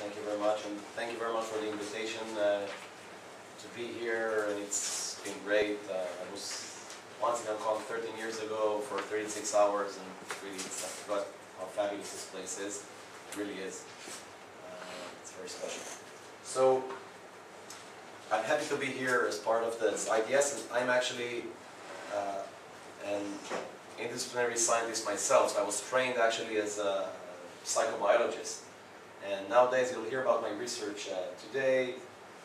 Thank you very much, and thank you very much for the invitation to be here, and it's been great. I was once in Hong Kong 13 years ago for 36 hours, and really, I forgot how fabulous this place is. It really is. It's very special. So, I'm happy to be here as part of this IDS, and I'm actually an interdisciplinary scientist myself. So I was trained actually as a psychobiologist. And nowadays you'll hear about my research today.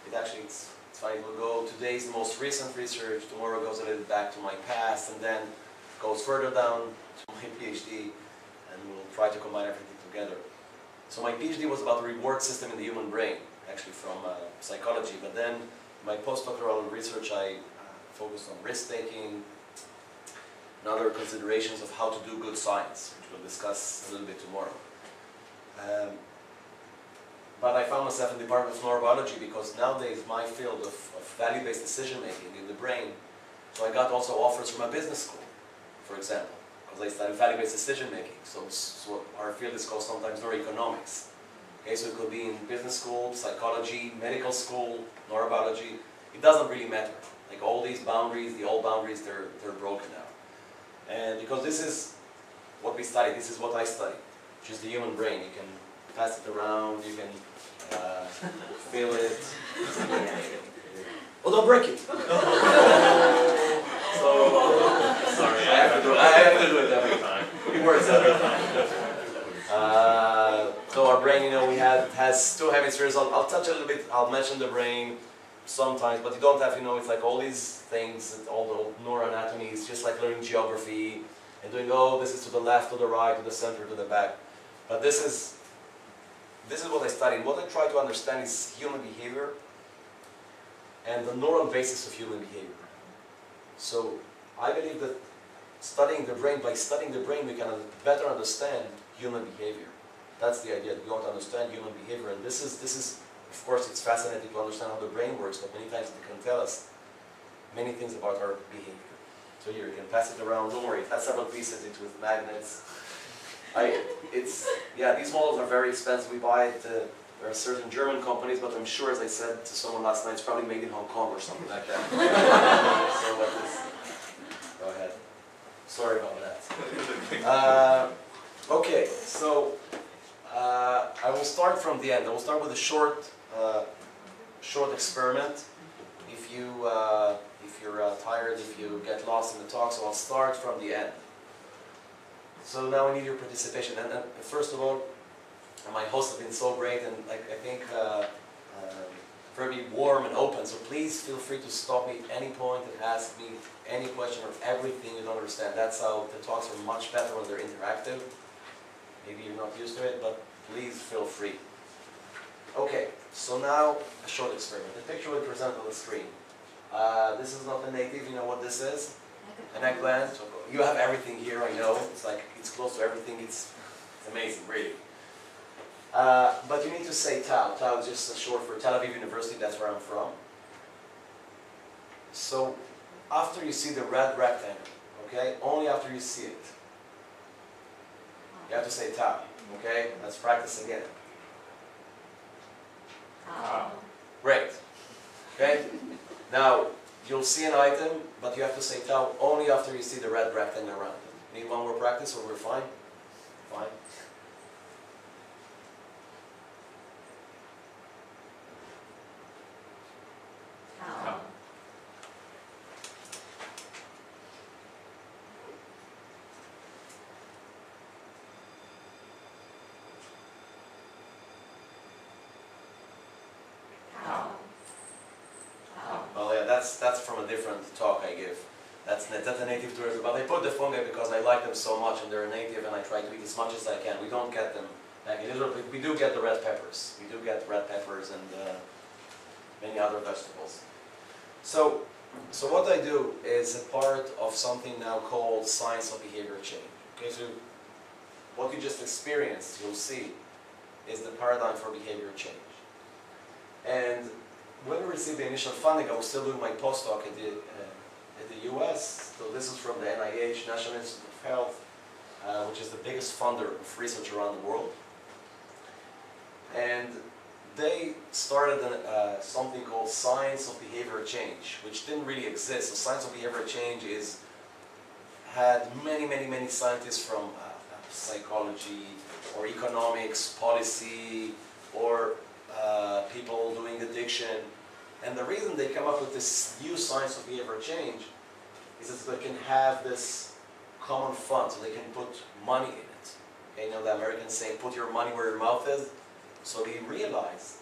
It's funny, it will go, today's the most recent research, tomorrow goes a little back to my past, and then goes further down to my PhD, and we'll try to combine everything together. So my PhD was about the reward system in the human brain, actually from psychology, but then my postdoctoral research I focused on risk-taking and other considerations of how to do good science, which we'll discuss a little bit tomorrow. But I found myself in the Department of Neurobiology because nowadays my field of value-based decision-making in the brain, so I got also offers from a business school, for example, because I studied value-based decision-making. So our field is called sometimes neuroeconomics. Okay, so it could be in business school, psychology, medical school, neurobiology. It doesn't really matter. Like all these boundaries, the old boundaries, they're broken now. And because this is what we study, this is what I study, which is the human brain. You can pass it around, you can feel it. Oh, don't break it! So, sorry, I have to do it every time. It works every time. So our brain, you know, has two hemispheres. I'll touch a little bit, I'll mention the brain sometimes, but you don't have, you know, it's like all these things, all the neuroanatomy, it's just like learning geography and doing, oh, this is to the left, to the right, to the center, to the back. But this is what I study. What I try to understand is human behavior and the neural basis of human behavior. So I believe that by studying the brain, we can better understand human behavior. That's the idea, that we want to understand human behavior. And this is, of course, it's fascinating to understand how the brain works, but many times it can tell us many things about our behavior. So here, you can pass it around, don't worry, it has several pieces, it's with magnets. These models are very expensive. We buy it, there are certain German companies, but I'm sure, as I said to someone last night, it's probably made in Hong Kong or something like that. So go ahead. Sorry about that. Okay, so I will start from the end. I will start with a short experiment. If you're tired, if you get lost in the talk, so I'll start from the end. So now I need your participation. And first of all, my hosts have been so great, and I think very warm and open. So please feel free to stop me at any point and ask me any question or everything you don't understand. That's how the talks are much better when they're interactive. Maybe you're not used to it, but please feel free. Okay, so now a short experiment. The picture will present on the screen. This is not a native. You know what this is? An eggplant. You have everything here, I know. It's like, it's close to everything. It's amazing, really. But you need to say Tau. Tau is just short for Tel Aviv University. That's where I'm from. So after you see the red rectangle, okay? Only after you see it. You have to say Tau, okay? Let's practice again. Tau. Great. Okay? Now, you'll see an item, but you have to say Tau only after you see the red rectangle around it. Need one more practice or we're fine? Fine. Tau. Tau. Well, yeah, that's from a different talk I give. That's a native tourism. But I put the fungi because I like them so much and they're native, and I try to eat as much as I can. We don't get them back in Israel. We do get the red peppers. We do get red peppers and many other vegetables. So what I do is a part of something now called science of behavior change. Okay, so what you just experienced, you'll see, is the paradigm for behavior change. And when we received the initial funding, I was still doing my postdoc at the US. So this is from the NIH, National Institute of Health, which is the biggest funder of research around the world. And they started something called science of behavioral change, which didn't really exist. So science of behavioral change had many scientists from psychology or economics, policy, or people doing addiction. And the reason they come up with this new science of behavioral change is that they can have this common fund, so they can put money in it. Okay, you know the American saying, put your money where your mouth is? So they realized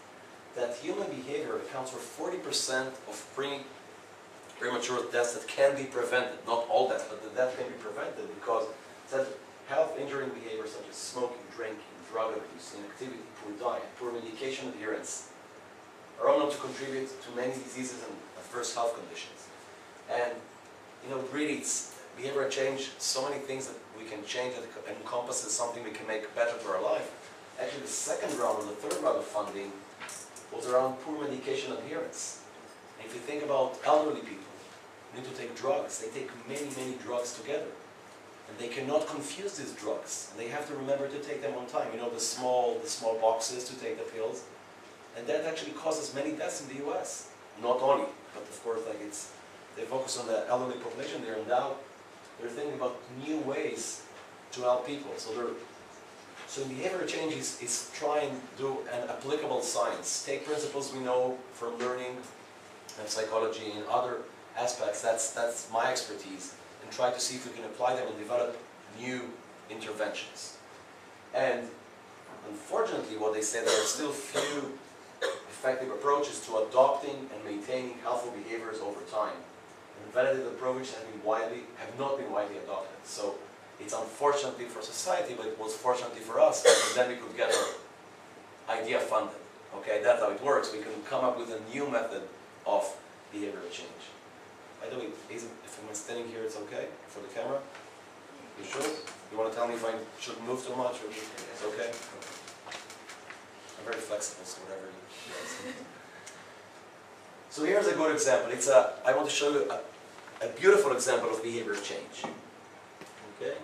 that human behavior accounts for 40% of premature deaths that can be prevented. Not all deaths, but the death can be prevented because that health-injuring behaviors such as smoking, drinking, drug abuse, inactivity, poor diet, poor medication adherence are all known to contribute to many diseases and adverse health conditions. And you know, really, it's behavioral change, so many things that we can change that encompasses something we can make better to our life. Actually, the second round or the third round of funding was around poor medication adherence. And if you think about elderly people who need to take drugs, they take many drugs together. And they cannot confuse these drugs. And they have to remember to take them on time. You know, the small boxes to take the pills. And that actually causes many deaths in the US. Not only, but of course, like they focus on the elderly population there, and now they're thinking about new ways to help people. So behavioral change is trying to do an applicable science. Take principles we know from learning and psychology and other aspects, that's my expertise, and try to see if we can apply them and develop new interventions. And unfortunately, what they say, there are still few effective approaches to adopting and maintaining healthful behaviors over time. And validated approaches have not been widely adopted. So it's unfortunately for society, but it was fortunately for us, because then we could get our idea funded. Okay, that's how it works. We can come up with a new method of behavioral change. By the way, if I'm standing here, it's okay for the camera? You sure? You want to tell me if I should move too much, or it's okay? I'm very flexible, so whatever you guys. So here's a good example. I want to show you a beautiful example of behavioral change. Okay?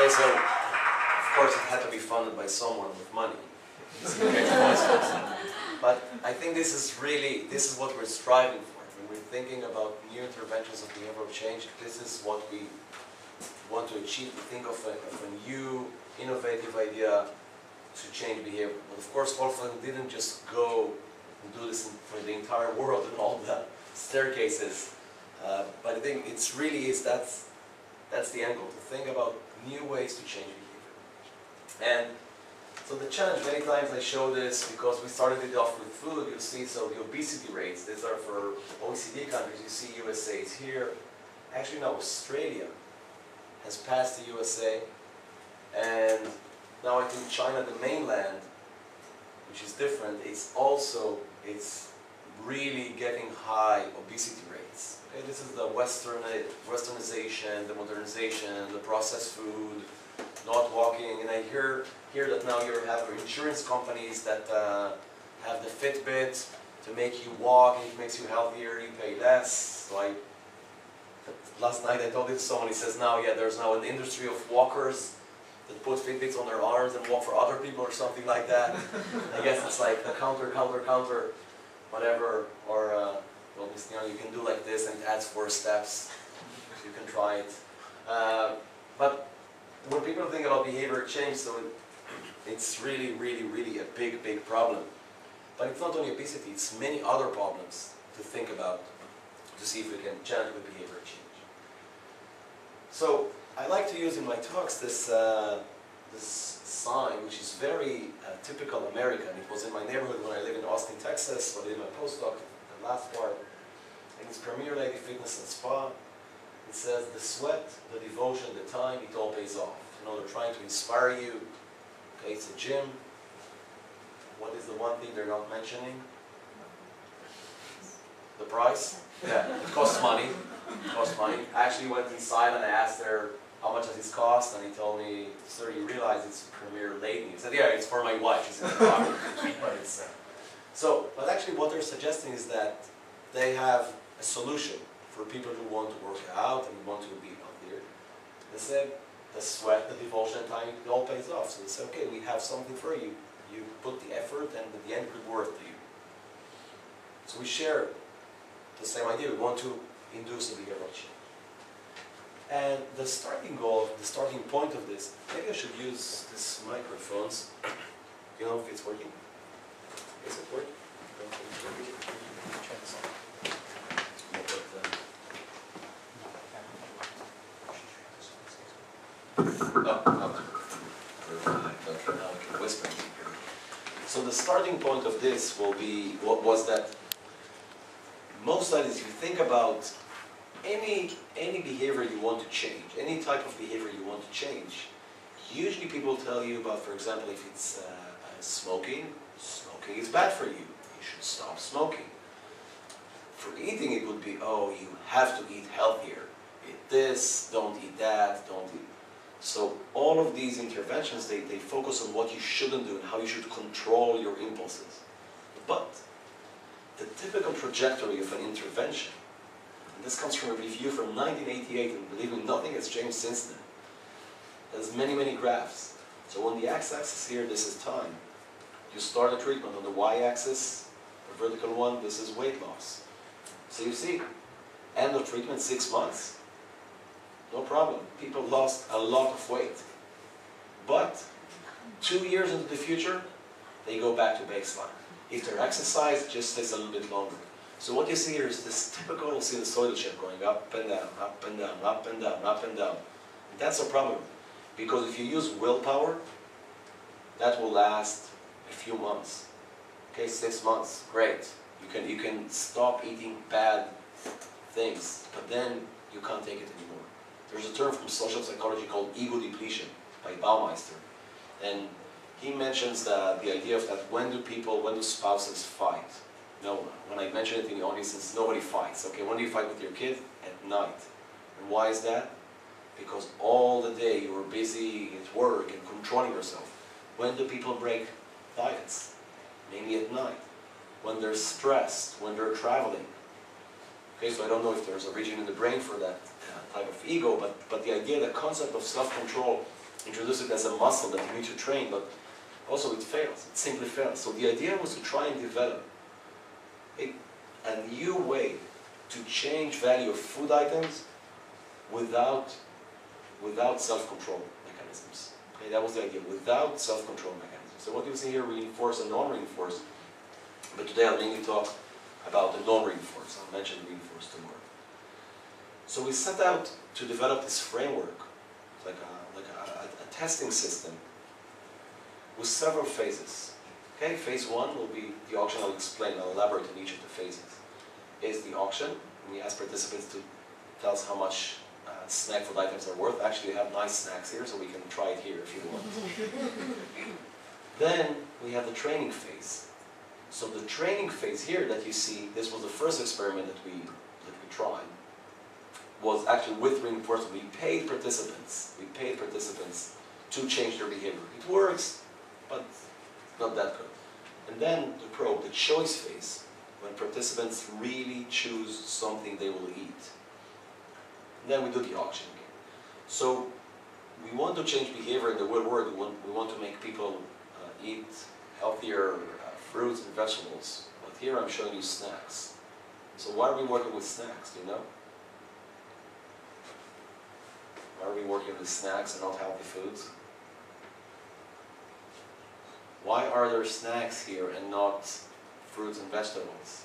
Okay, so of course it had to be funded by someone with money. But I think this is what we're striving for. When we're thinking about new interventions of behavioral change, this is what we want to achieve. We think of a new, innovative idea to change behavior. But of course, Wolfgang didn't just go and do this for the entire world and all the staircases. But I think it's really that's the angle, to think about new ways to change behavior. And so the challenge, many times I show this because we started it off with food, you'll see, so the obesity rates, these are for OECD countries, you see USA is here. Actually now Australia has passed the USA, and Now I think China, the mainland, which is different, it's really getting high obesity rates. Okay, this is the westernization, the modernization, the processed food, not walking, and I hear that now you have insurance companies that have the Fitbit to make you walk, and it makes you healthier, you pay less. So last night I told it to someone, he says now, yeah, there's now an industry of walkers that put Fitbits on their arms and walk for other people or something like that. I guess it's like the counter, whatever, or well, you know, you can do like this and it adds 4 steps. You can try it. But when people think about behavior change, so it's really a big problem. But it's not only obesity, it's many other problems to think about to see if we can challenge with behavior change. So I like to use in my talks this sign, which is very typical American. It was in my neighborhood when I lived in Austin, Texas, when I did my postdoc, the last part. And it's Premier Lady Fitness and Spa. It says, the sweat, the devotion, the time, it all pays off. You know, they're trying to inspire you. Okay, it's a gym. What is the one thing they're not mentioning? The price? Yeah, it costs money. It costs money. I actually went inside and I asked her, how much does this cost? And he told me, sir, you realize it's Premier Lady. He said, yeah, it's for my wife. She's in the car. But it's, but actually what they're suggesting is that they have a solution for people who want to work out and want to be healthier. They said, the sweat, the devotion, time, it all pays off. So they said, okay, we have something for you. You put the effort and at the end good worth to you. So we share the same idea. We want to induce a behavioral change. And the starting goal, the starting point of this, maybe I should use this microphones. You know if it's working? Is it working? Try this on. Now I can whisper. So the starting point of this will be, was that most of it is you think about any behavior you want to change, any type of behavior you want to change, usually people tell you about, for example, if it's smoking is bad for you. You should stop smoking. For eating, it would be, oh, you have to eat healthier. Eat this, don't eat that, don't eat. So all of these interventions, they focus on what you shouldn't do and how you should control your impulses. But the typical trajectory of an intervention, and this comes from a review from 1988, and believe me, nothing has changed since then. There's many graphs. So on the x-axis here, this is time. You start a treatment. On the y-axis, the vertical one, this is weight loss. So you see, end of treatment, 6 months. No problem. People lost a lot of weight. But 2 years into the future, they go back to baseline. If their exercise just takes a little bit longer. So what you see here is this typical sinusoidal shape going up and down, up and down, up and down, up and down. And that's a problem. Because if you use willpower, that will last a few months. Okay, 6 months, great. You can stop eating bad things, but then you can't take it anymore. There's a term from social psychology called ego depletion by Baumeister. And he mentions the idea of that when do spouses fight? No, when I mention it in the audience, it's nobody fights. Okay, when do you fight with your kid? At night. And why is that? Because all the day you were busy at work and controlling yourself. When do people break diets? Mainly at night. When they're stressed, when they're traveling. Okay, so I don't know if there's a region in the brain for that type of ego, but the idea, the concept of self-control, introduce it as a muscle that you need to train, but also it fails. It simply fails. So the idea was to try and develop a new way to change value of food items without self-control mechanisms. Okay, that was the idea, without self-control mechanisms. So what you see here, reinforced and non-reinforced. But today I'll mainly talk about the non-reinforced. I'll mention reinforced tomorrow. So we set out to develop this framework, like a testing system, with several phases. Okay, phase 1 will be the auction. I'll explain, I'll elaborate on each of the phases. Is the auction, and we ask participants to tell us how much snack food items are worth. Actually, we have nice snacks here, so we can try it here if you want. Then we have the training phase. So the training phase here that you see, this was the first experiment that we tried, was actually with reinforcement. We paid participants to change their behavior. It works, but it's not that good. And then the probe, the choice phase, when participants really choose something they will eat. And then we do the auction again. So we want to change behavior in the real world. We want to make people eat healthier fruits and vegetables. But here I'm showing you snacks. So why are we working with snacks, do you know? Why are we working with snacks and not healthy foods? Why are there snacks here and not fruits and vegetables?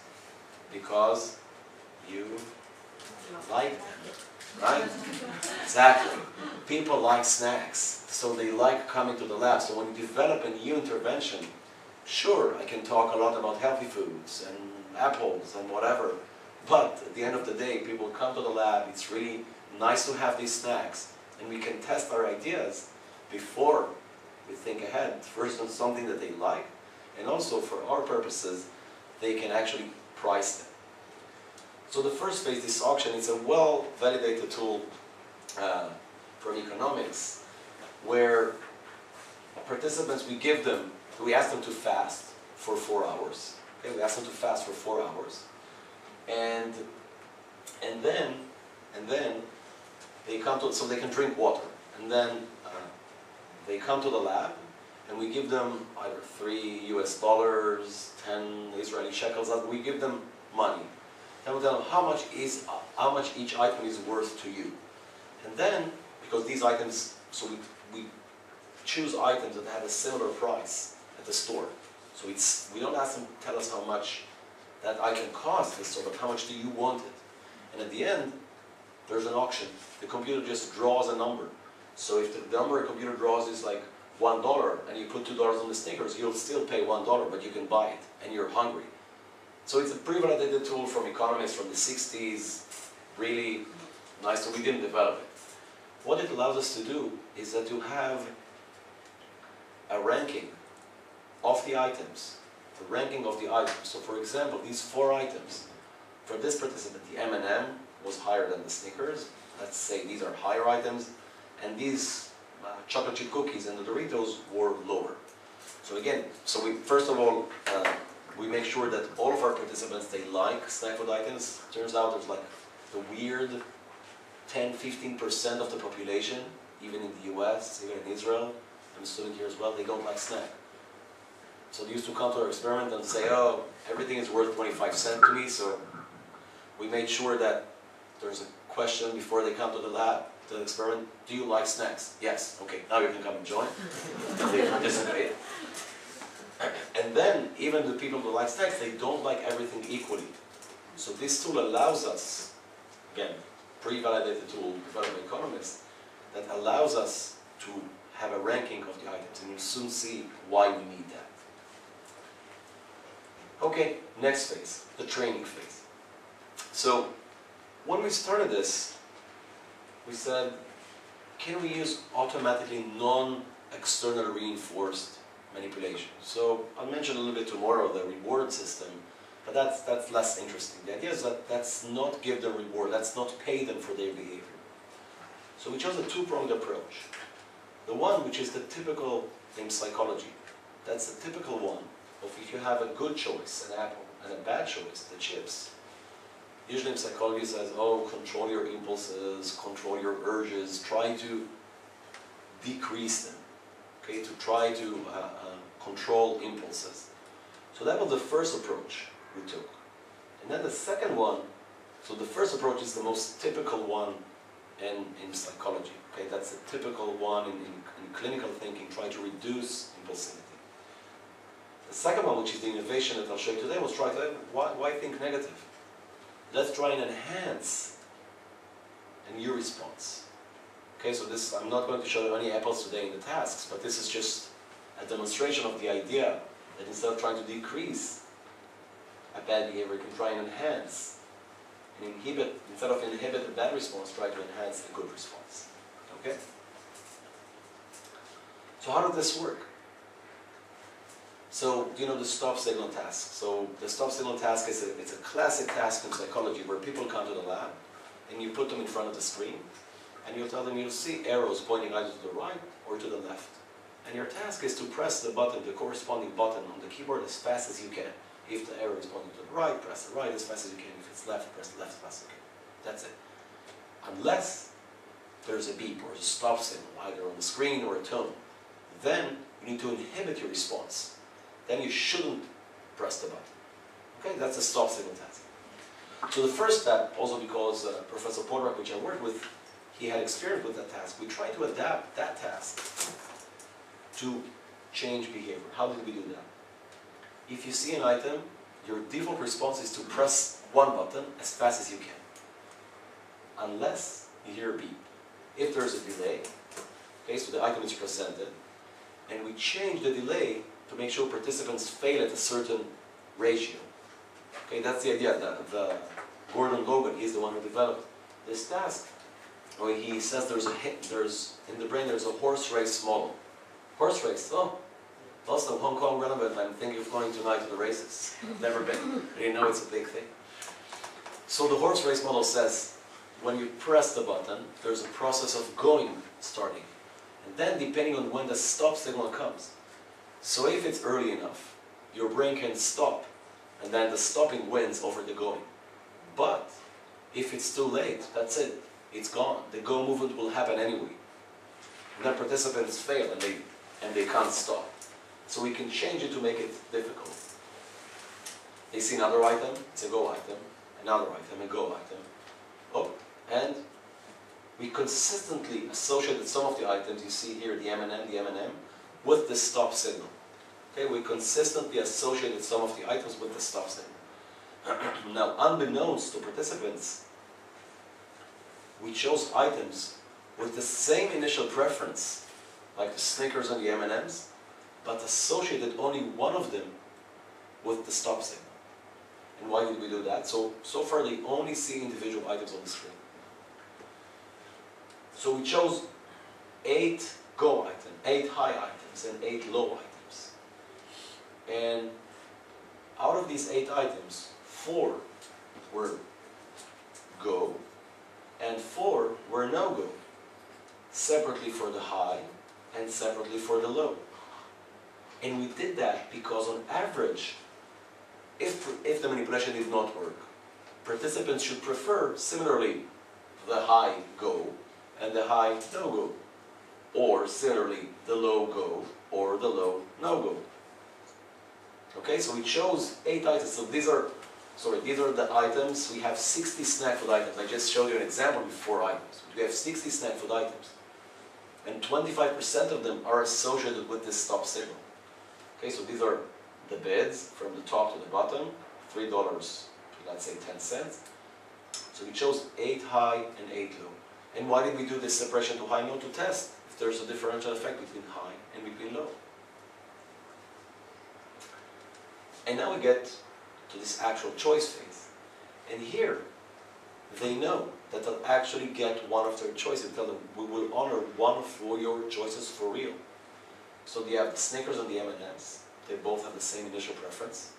Because you like them, right? Exactly. People like snacks, so they like coming to the lab. So when you develop a new intervention, sure, I can talk a lot about healthy foods and apples and whatever, but at the end of the day, people come to the lab. It's really nice to have these snacks, and we can test our ideas before we think ahead. First on something that they like, and also for our purposes, they can actually price them. So the first phase, this auction, is a well-validated tool from economics, where participants, we ask them to fast for 4 hours. Okay, we ask them to fast for 4 hours, and then they come to, so they can drink water, and then they come to the lab, and we give them either $3 US, 10 Israeli shekels. We give them money. Then we tell them how much each item is worth to you. And then, because these items, so we choose items that have a similar price at the store. So we don't ask them to tell us how much that item costs at the store, but how much do you want it? And at the end, there's an auction. The computer just draws a number. So if the number a computer draws is like $1, and you put $2 on the Snickers, you'll still pay $1, but you can buy it, and you're hungry. So it's a pre-validated tool from economists from the 60s, really nice, so we didn't develop it. What it allows us to do is that to have a ranking of the items, So for example, these 4 items, for this participant, the M&M was higher than the Snickers. Let's say these are higher items, and these chocolate chip cookies and the Doritos were lower. So again, so we first of all, we make sure that all of our participants, they like snack food items. Turns out there's like the weird 10–15% of the population, even in the US, even in Israel, I'm a student here as well, they don't like snack. So they used to come to our experiment and say, oh, everything is worth 25 cents to me, so we made sure that there's a question before they come to the lab, to the experiment, do you like snacks? Yes, okay, now you can come and join. They participate. And then, even the people who like snacks, they don't like everything equally. So this tool allows us, again, pre-validated tool developed by economists, that allows us to have a ranking of the items, and you'll soon see why we need that. Okay, next phase, the training phase. So, when we started this, we said, can we use automatically non-external reinforced manipulation? So I'll mention a little bit tomorrow the reward system, but that's less interesting. The idea is that let's not give them reward, let's not pay them for their behavior. So we chose a two-pronged approach. The one which is the typical in psychology, that's the typical one of if you have a good choice, an apple, and a bad choice, the chips. Usually in psychology it says, oh, control your impulses, control your urges, try to decrease them, okay, to try to control impulses. So that was the first approach we took. And then the second one, so the first approach is the most typical one in psychology, okay, that's the typical one in clinical thinking, try to reduce impulsivity. The second one, which is the innovation that I'll show you today, was try to, why think negative? Let's try and enhance a new response. Okay, so this, I'm not going to show you any apples today in the tasks, but this is just a demonstration of the idea that instead of trying to decrease a bad behavior, you can try and enhance and inhibit, instead of inhibit a bad response, try to enhance a good response. Okay? So how did this work? So, you know the stop signal task. So the stop signal task is it's a classic task in psychology where people come to the lab and you put them in front of the screen and you tell them you'll see arrows pointing either to the right or to the left. And your task is to press the button, the corresponding button on the keyboard as fast as you can. If the arrow is pointing to the right, press the right as fast as you can. If it's left, press the left as fast as you can. That's it. Unless there's a beep or a stop signal, either on the screen or a tone, then you need to inhibit your response. Then you shouldn't press the button. Okay, that's a stop signal task. So the first step, also because Professor Podrak, which I worked with, he had experience with that task, we tried to adapt that task to change behavior. How did we do that? If you see an item, your default response is to press one button as fast as you can. Unless you hear a beep. If there's a delay, okay, so the item is presented, and we change the delay to make sure participants fail at a certain ratio. Okay, that's the idea. The Gordon Logan, he's the one who developed this task. Where he says in the brain there's a horse race model. Horse race, oh, lots of Hong Kong relevant. I'm thinking of going tonight to the races. Never been. I didn't know it's a big thing. So the horse race model says, when you press the button, there's a process of going starting. And then depending on when the stop signal comes. So if it's early enough, your brain can stop, and then the stopping wins over the going. But if it's too late, that's it. It's gone. The go movement will happen anyway. And then participants fail and they can't stop. So we can change it to make it difficult. They see another item, it's a go item, another item, a go item. Oh, and we consistently associated some of the items, you see here, the M&M, with the stop signal. Okay, we consistently associated some of the items with the stop signal. Now, unbeknownst to participants, we chose items with the same initial preference, like the Snickers and the M&Ms, but associated only one of them with the stop signal. And why did we do that? So far they only see individual items on the screen. So we chose 8 go items, 8 high items, and 8 low items. And out of these 8 items, 4 were go, and 4 were no-go, separately for the high and separately for the low. And we did that because on average, if the manipulation did not work, participants should prefer, similarly, the high go and the high no-go, or similarly, the low go or the low no-go. Okay, so we chose 8 items. So these are the items. We have 60 snack food items. I just showed you an example with 4 items. We have 60 snack food items. And 25% of them are associated with this stop signal. Okay, so these are the bids from the top to the bottom, $3 to, let's say, 10 cents. So we chose 8 high and 8 low. And why did we do this separation to high and low? To test if there's a differential effect between high and between low. And now we get to this actual choice phase. And here, they know that they'll actually get one of their choices. Tell them, we will honor one of your choices for real. So they have the Snickers and the M&Ms. They both have the same initial preference.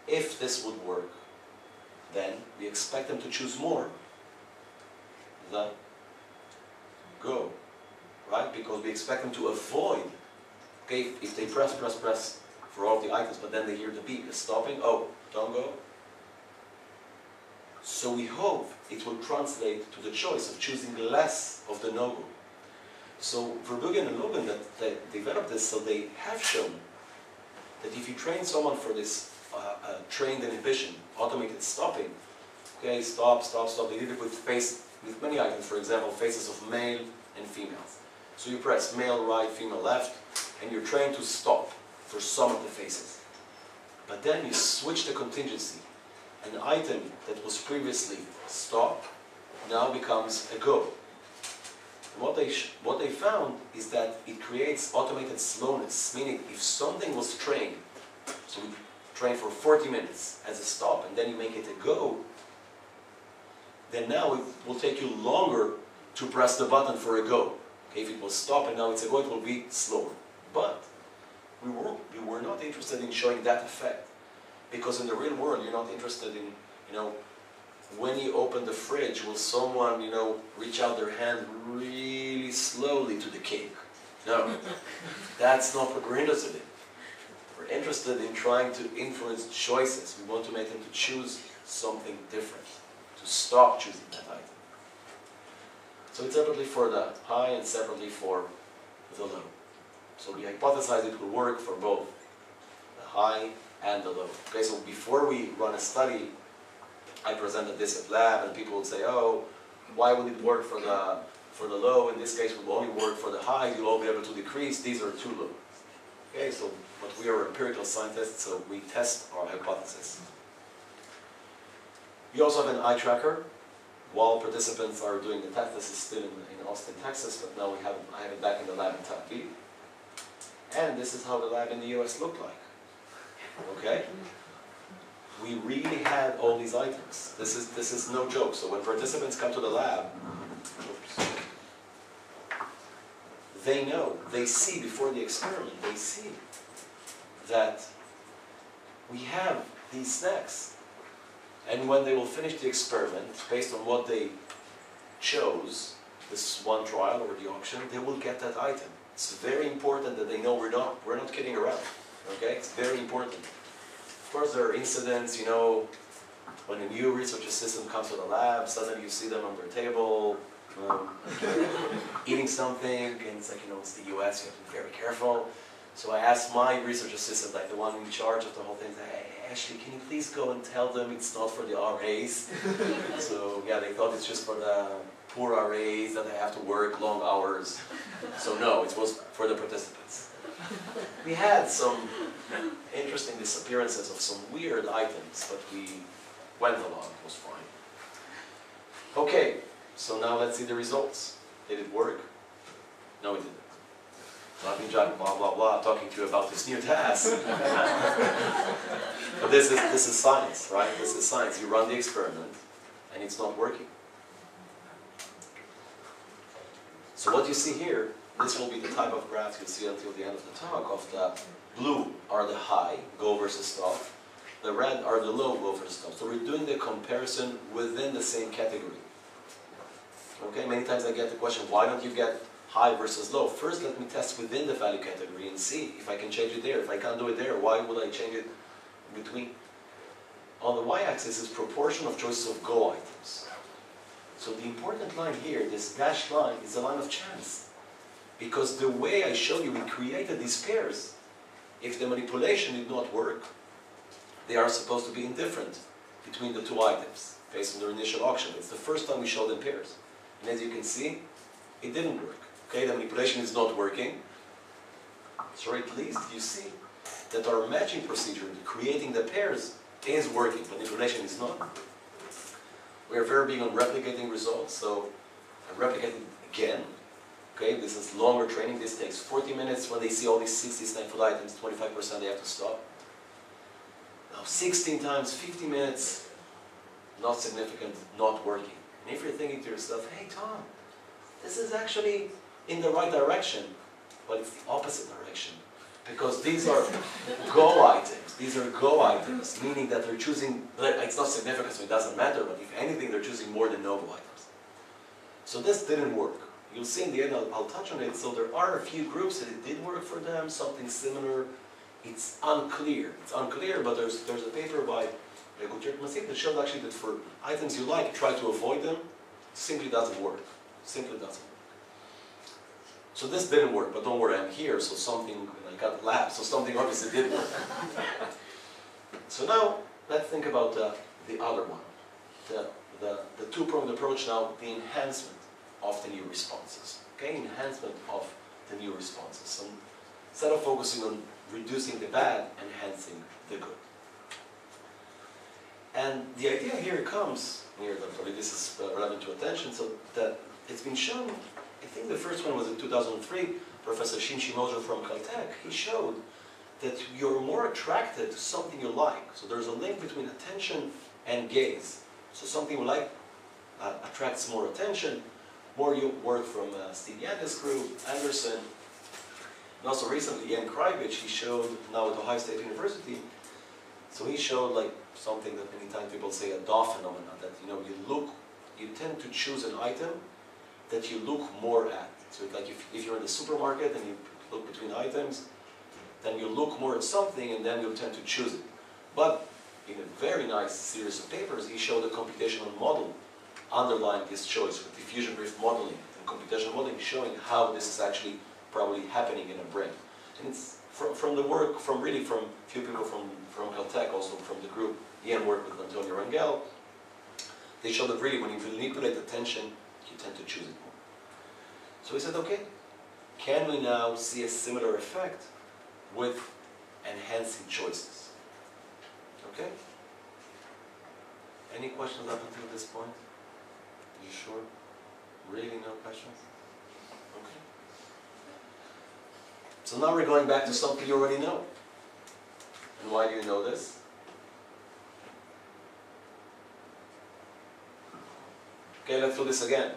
If this would work, then we expect them to choose more the go, right? Because we expect them to avoid, okay, if they press for all the items, but then they hear the beep, the stopping, oh, don't go. So we hope it will translate to the choice of choosing less of the no-go. So Verbruggen and Logan that developed this, so they have shown that if you train someone for this trained inhibition, automated stopping, okay, stop, they did it with many items, for example, faces of male and females. So you press male right, female left, and you're trained to stop for some of the faces. But then you switch the contingency. An item that was previously stop now becomes a go. And what they found is that it creates automated slowness, meaning if something was trained, so we train for 40 minutes as a stop and then you make it a go, then now it will take you longer to press the button for a go. Okay, if it was stop and now it's a go, it will be slower. But we were not able interested in showing that effect. Because in the real world, you're not interested in, when you open the fridge, will someone, reach out their hand really slowly to the cake? No, that's not what we're interested in. We're interested in trying to influence choices. We want to make them to choose something different, to stop choosing that item. So it's separately for the high and separately for the low. So we hypothesize it will work for both the high and the low. Okay, so before we run a study, I presented this at lab, and people would say, "Oh, why would it work for the low? In this case, it will only work for the high. You'll all be able to decrease. These are too low." Okay, so but we are empirical scientists, so we test our hypothesis. We also have an eye tracker. While participants are doing the test, this is still in Austin, Texas, but now I have it back in the lab in Tel Aviv. And this is how the lab in the US looked like. Okay? We really had all these items. This is no joke. So when participants come to the lab, they know, they see before the experiment, they see that we have these snacks. And when they will finish the experiment, based on what they chose, this one trial or the auction, they will get that item. It's very important that they know we're not kidding around. Okay? It's very important. Of course, there are incidents, when a new research assistant comes to the lab, suddenly you see them on their table, eating something, and it's like, it's the US, you have to be very careful. So I asked my research assistant, like the one in charge of the whole thing, "Hey, Ashley, can you please go and tell them it's not for the RAs?" So yeah, they thought it's just for the poor RAs that they have to work long hours. So no, it was for the participants. We had some interesting disappearances of some weird items, but we went along, it was fine. Okay, so now let's see the results. Did it work? No, it didn't. Nothing, Jack, blah, blah, blah, talking to you about this new task. But this is science, right? This is science. You run the experiment, and it's not working. So what you see here, this will be the type of graph you'll see until the end of the talk, of the blue are the high, go versus stop. The red are the low, go versus stop. So we're doing the comparison within the same category. Okay, many times I get the question, why don't you get high versus low? First, let me test within the value category and see if I can change it there. If I can't do it there, why would I change it in between? On the y-axis is proportion of choices of go items. So the important line here, this dashed line, is a line of chance. Because the way I showed you, we created these pairs. If the manipulation did not work, they are supposed to be indifferent between the two items based on their initial auction. It's the first time we showed them pairs. And as you can see, it didn't work. Okay, the manipulation is not working. So at least you see that our matching procedure, creating the pairs, is working. Manipulation is not. We are very big on replicating results, so I replicate it again. Okay, this is longer training. This takes 40 minutes. When they see all these 60 snack food items, 25% they have to stop. Now 16 times, 50 minutes, not significant, not working. And if you're thinking to yourself, "Hey Tom, this is actually in the right direction," but it's the opposite direction. Because these are go items. These are go items, meaning that they're choosing, it's not significant, so it doesn't matter, but if anything, they're choosing more than no-go items. So this didn't work. You'll see in the end, I'll touch on it. So there are a few groups that it did work for them, something similar. It's unclear. It's unclear, but there's a paper by Masip that showed actually that for items you like, try to avoid them. It simply doesn't work. Simply doesn't work. So this didn't work, but don't worry, I'm here, so something, I got lab, so something obviously did work. So now, let's think about the other one. The two-pronged approach now, the enhancement of the new responses. Okay, enhancement of the new responses. So instead of focusing on reducing the bad, enhancing the good. And the idea here comes, here, probably this is relevant to attention, so that it's been shown, I think the first one was in 2003, Professor Shinshi Mojo from Caltech. He showed that you're more attracted to something you like. So there's a link between attention and gaze. So something you like attracts more attention. More you work from Steve Yanda's group, Anderson. And also recently, Ian Krivich, he showed, now at Ohio State University, so he showed like something that many times people say a DAW phenomenon, that you tend to choose an item that you look more at. So like if you're in the supermarket and you look between items, then you look more at something and then you tend to choose it. But in a very nice series of papers, he showed a computational model underlying this choice with diffusion drift modeling and computational modeling showing how this is actually probably happening in a brain. And it's from the work, from a few people from Caltech, also from the group, Ian worked with Antonio Rangel. They showed that really when you manipulate attention, you tend to choose it more. So we said, okay, can we now see a similar effect with enhancing choices? Okay? Any questions up until this point? Are you sure? Really no questions? Okay. So now we're going back to something you already know. And why do you know this? Okay, let's do this again.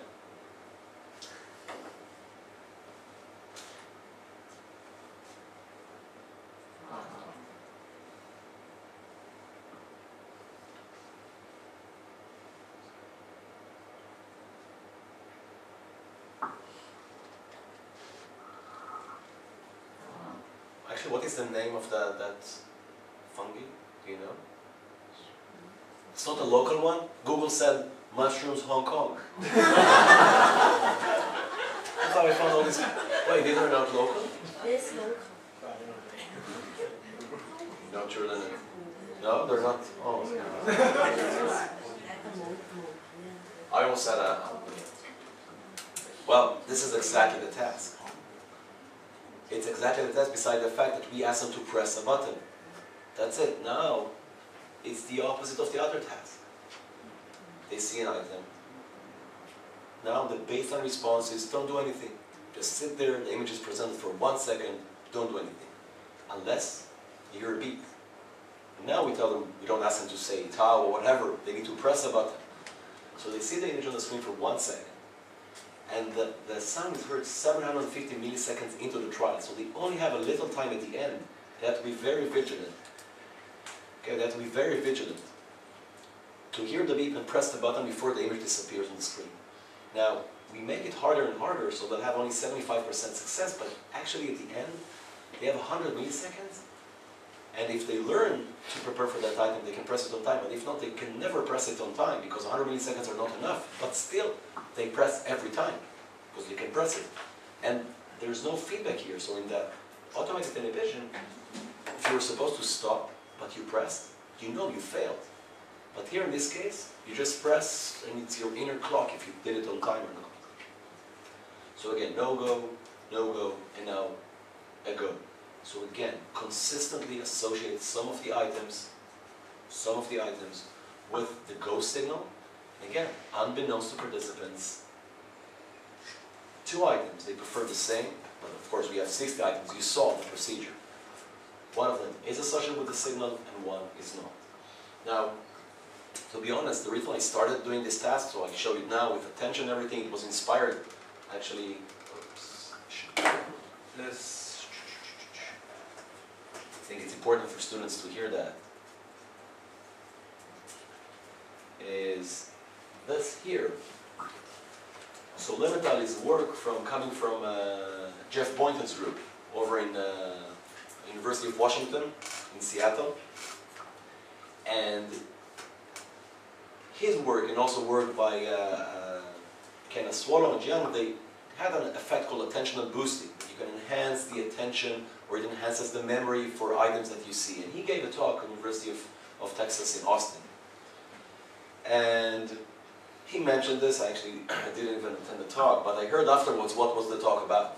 Actually, what is the name of that fungi? Do you know? It's not a local one. Google said mushrooms Hong Kong. That's how I found all this. Wait, these are not local? This local. Not sure then. No, they're not. Oh. I almost said well, this is exactly the task. It's exactly the task beside the fact that we ask them to press a button. That's it. Now, it's the opposite of the other task. They see an item. Now the baseline response is don't do anything. Just sit there, the image is presented for 1 second, don't do anything. Unless you hear a beep. Now we tell them, we don't ask them to say tau or whatever, they need to press a button. So they see the image on the screen for 1 second. And the sound is heard 750 milliseconds into the trial. So they only have a little time at the end. They have to be very vigilant. Okay, they have to be very vigilant to hear the beep and press the button before the image disappears on the screen. Now, we make it harder and harder, so they'll have only 75% success, but actually at the end, they have 100 milliseconds. And if they learn to prepare for that item, they can press it on time. But if not, they can never press it on time because 100 milliseconds are not enough. But still, they press every time because they can press it. And there's no feedback here. So in the automated inhibition, if you were supposed to stop, but you pressed, you know you failed. But here in this case, you just press and it's your inner clock if you did it on time or not. So again, no go, and now a go. So again, consistently associate some of the items with the go signal. Again, unbeknownst to participants, 2 items, they prefer the same, but of course we have 60 items, you saw the procedure. One of them is associated with the signal and one is not. Now, to be honest, the reason I started doing this task, so I show you now with attention and everything, it was inspired actually, I think it's important for students to hear that, is this here. So Limmental is work coming from Jeff Boynton's group over in University of Washington in Seattle. And his work and also work by Kenneth Swallow and Young, they had an effect called attentional boosting. You can enhance the attention or it enhances the memory for items that you see. And he gave a talk at the University of Texas in Austin. And he mentioned this. I didn't even attend the talk, but I heard afterwards what was the talk about.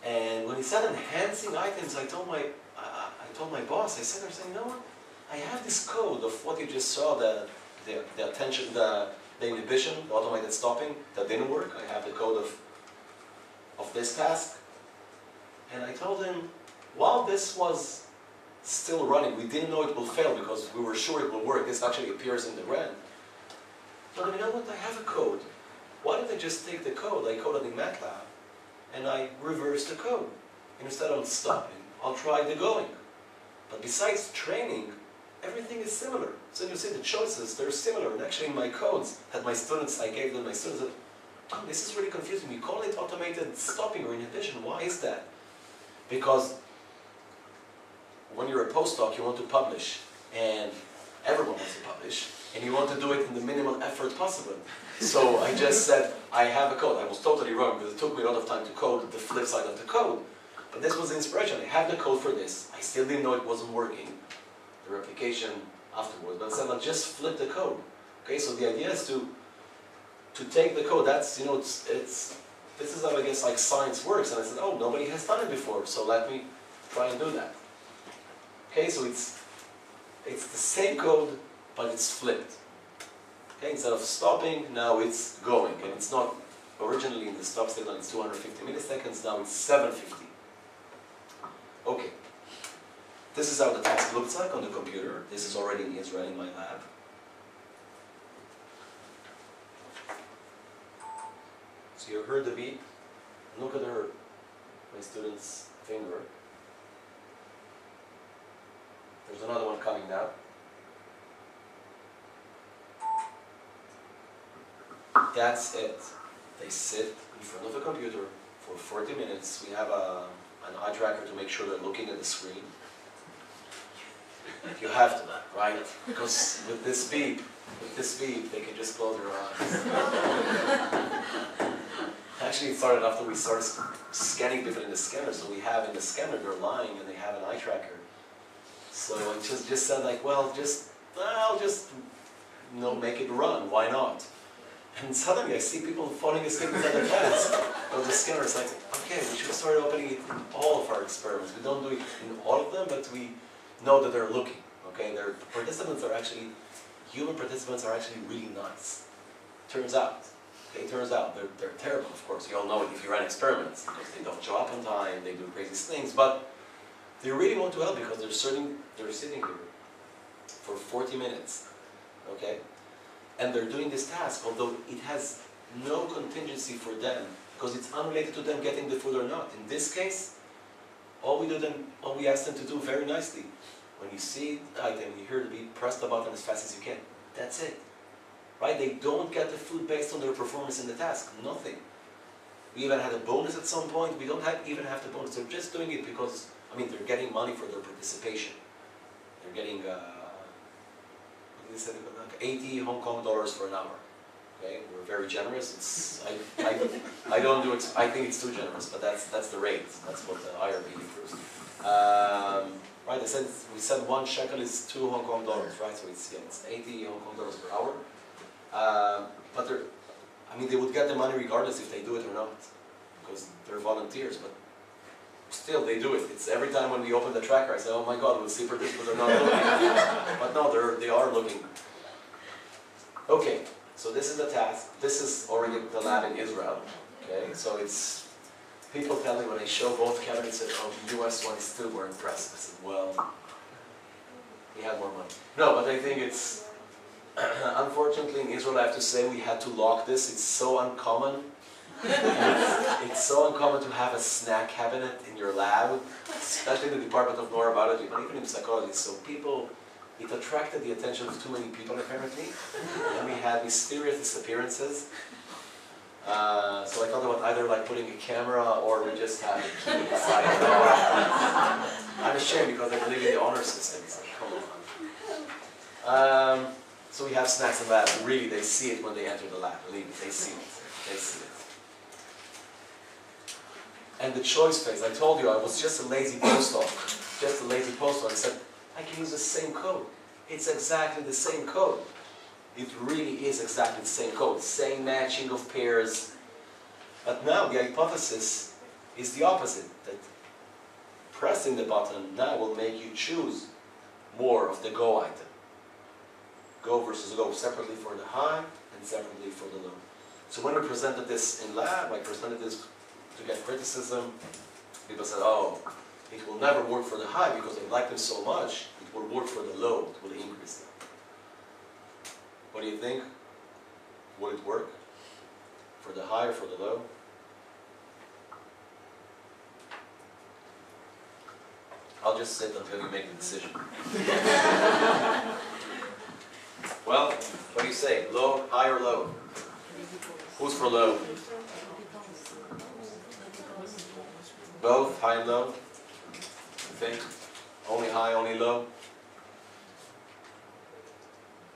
And when he said enhancing items, I told my boss, I said, you know what? I have this code of what you just saw, the attention, the inhibition, the automated stopping, that didn't work. I have the code of this task. And I told him, while this was still running, we didn't know it will fail because we were sure it will work. This actually appears in the grant. But you know what? I have a code. Why don't I just take the code I coded in MATLAB and I reverse the code? And instead of stopping, I'll try the going. But besides training, everything is similar. So you see the choices, they're similar. And actually in my codes, that my students, I gave them my students, oh, this is really confusing. We call it automated stopping or inhibition. Why is that? Because when you're a postdoc, you want to publish, and everyone wants to publish, and you want to do it in the minimal effort possible. So I just said, I have a code. I was totally wrong because it took me a lot of time to code the flip side of the code. But this was the inspiration. I had the code for this. I still didn't know it wasn't working, the replication afterwards. But I said, I'll just flip the code. Okay, so the idea is to take the code. That's, you know, this is how I guess like science works. And I said, oh, nobody has done it before, so let me try and do that. Okay, so it's the same code, but it's flipped. Okay, instead of stopping, now it's going, and it's not originally in the stop signal. It's 250 milliseconds. Now it's 750. Okay, this is how the task looks like on the computer. This is already in Israel in my lab. So you heard the beep. Look at my student's finger. There's another one coming now. That's it. They sit in front of a computer for 40 minutes. We have an eye tracker to make sure they're looking at the screen. You have to, right? Because with this beep, they can just close their eyes. Actually, it started after we started scanning people in the scanner. So we have in the scanner, they're lying and they have an eye tracker. So I just said like, well, I'll just, you know, make it run. Why not? And suddenly I see people falling asleep inside the class. So the scanner is like, okay, we should start opening it in all of our experiments. We don't do it in all of them, but we know that they're looking. Okay, their participants are actually, human participants are actually really nice. Turns out. Okay, turns out they're terrible, of course. You all know it if you run experiments, because they don't show up on time, they do crazy things, but they really want to help because they're sitting here for 40 minutes. Okay? And they're doing this task, although it has no contingency for them, because it's unrelated to them getting the food or not. In this case, all we ask them to do very nicely, when you see the item, you hear the beep, press the button as fast as you can. That's it. Right? They don't get the food based on their performance in the task. Nothing. We even had a bonus at some point. We don't even have the bonus. They're just doing it because, I mean, they're getting money for their participation. They're getting, what did they say? 80 Hong Kong dollars for an hour. Okay, we're very generous. It's I don't do I think it's too generous, but that's the rate. That's what the IRB approves. Right? We said 1 shekel is 2 Hong Kong dollars, right? So it's 80 Hong Kong dollars per hour. But they would get the money regardless if they do it or not, because they're volunteers. But still, they do it. It's every time when we open the tracker, I say, "Oh my God, we'll see participants are not looking." But no, they are looking. Okay, so this is the task. This is already the lab in Israel. Okay, so it's people tell me when I show both cabinets that the U.S. one is still more impressive. I said, well, we had more money. No, but I think it's. Unfortunately, in Israel, I have to say we had to lock this. It's so uncommon. It's so uncommon to have a snack cabinet in your lab, especially in the Department of Neurobiology, but even in psychology. So it attracted the attention of too many people apparently, and we had mysterious disappearances. So I thought about either like putting a camera or we just have a key inside. I'm ashamed because I believe in the honor system. It's like, come on. So we have snacks in the lab. Really, they see it when they enter the lab. Believe me, they see it. They see it. And the choice phase, I told you I was just a lazy postdoc. Just a lazy postdoc. I said, I can use the same code. It's exactly the same code. It really is exactly the same code. Same matching of pairs. But now the hypothesis is the opposite. That pressing the button now will make you choose more of the go item. Go versus go, separately for the high and separately for the low. So when we presented this in lab, I presented this to get criticism. People said, oh, it will never work for the high because they like them so much. It will work for the low, it will increase them. What do you think? Will it work? For the high or for the low? I'll just sit until you make the decision. Well, what do you say? Low, high, or low? Who's for low? Both, high and low? You think? Only high, only low?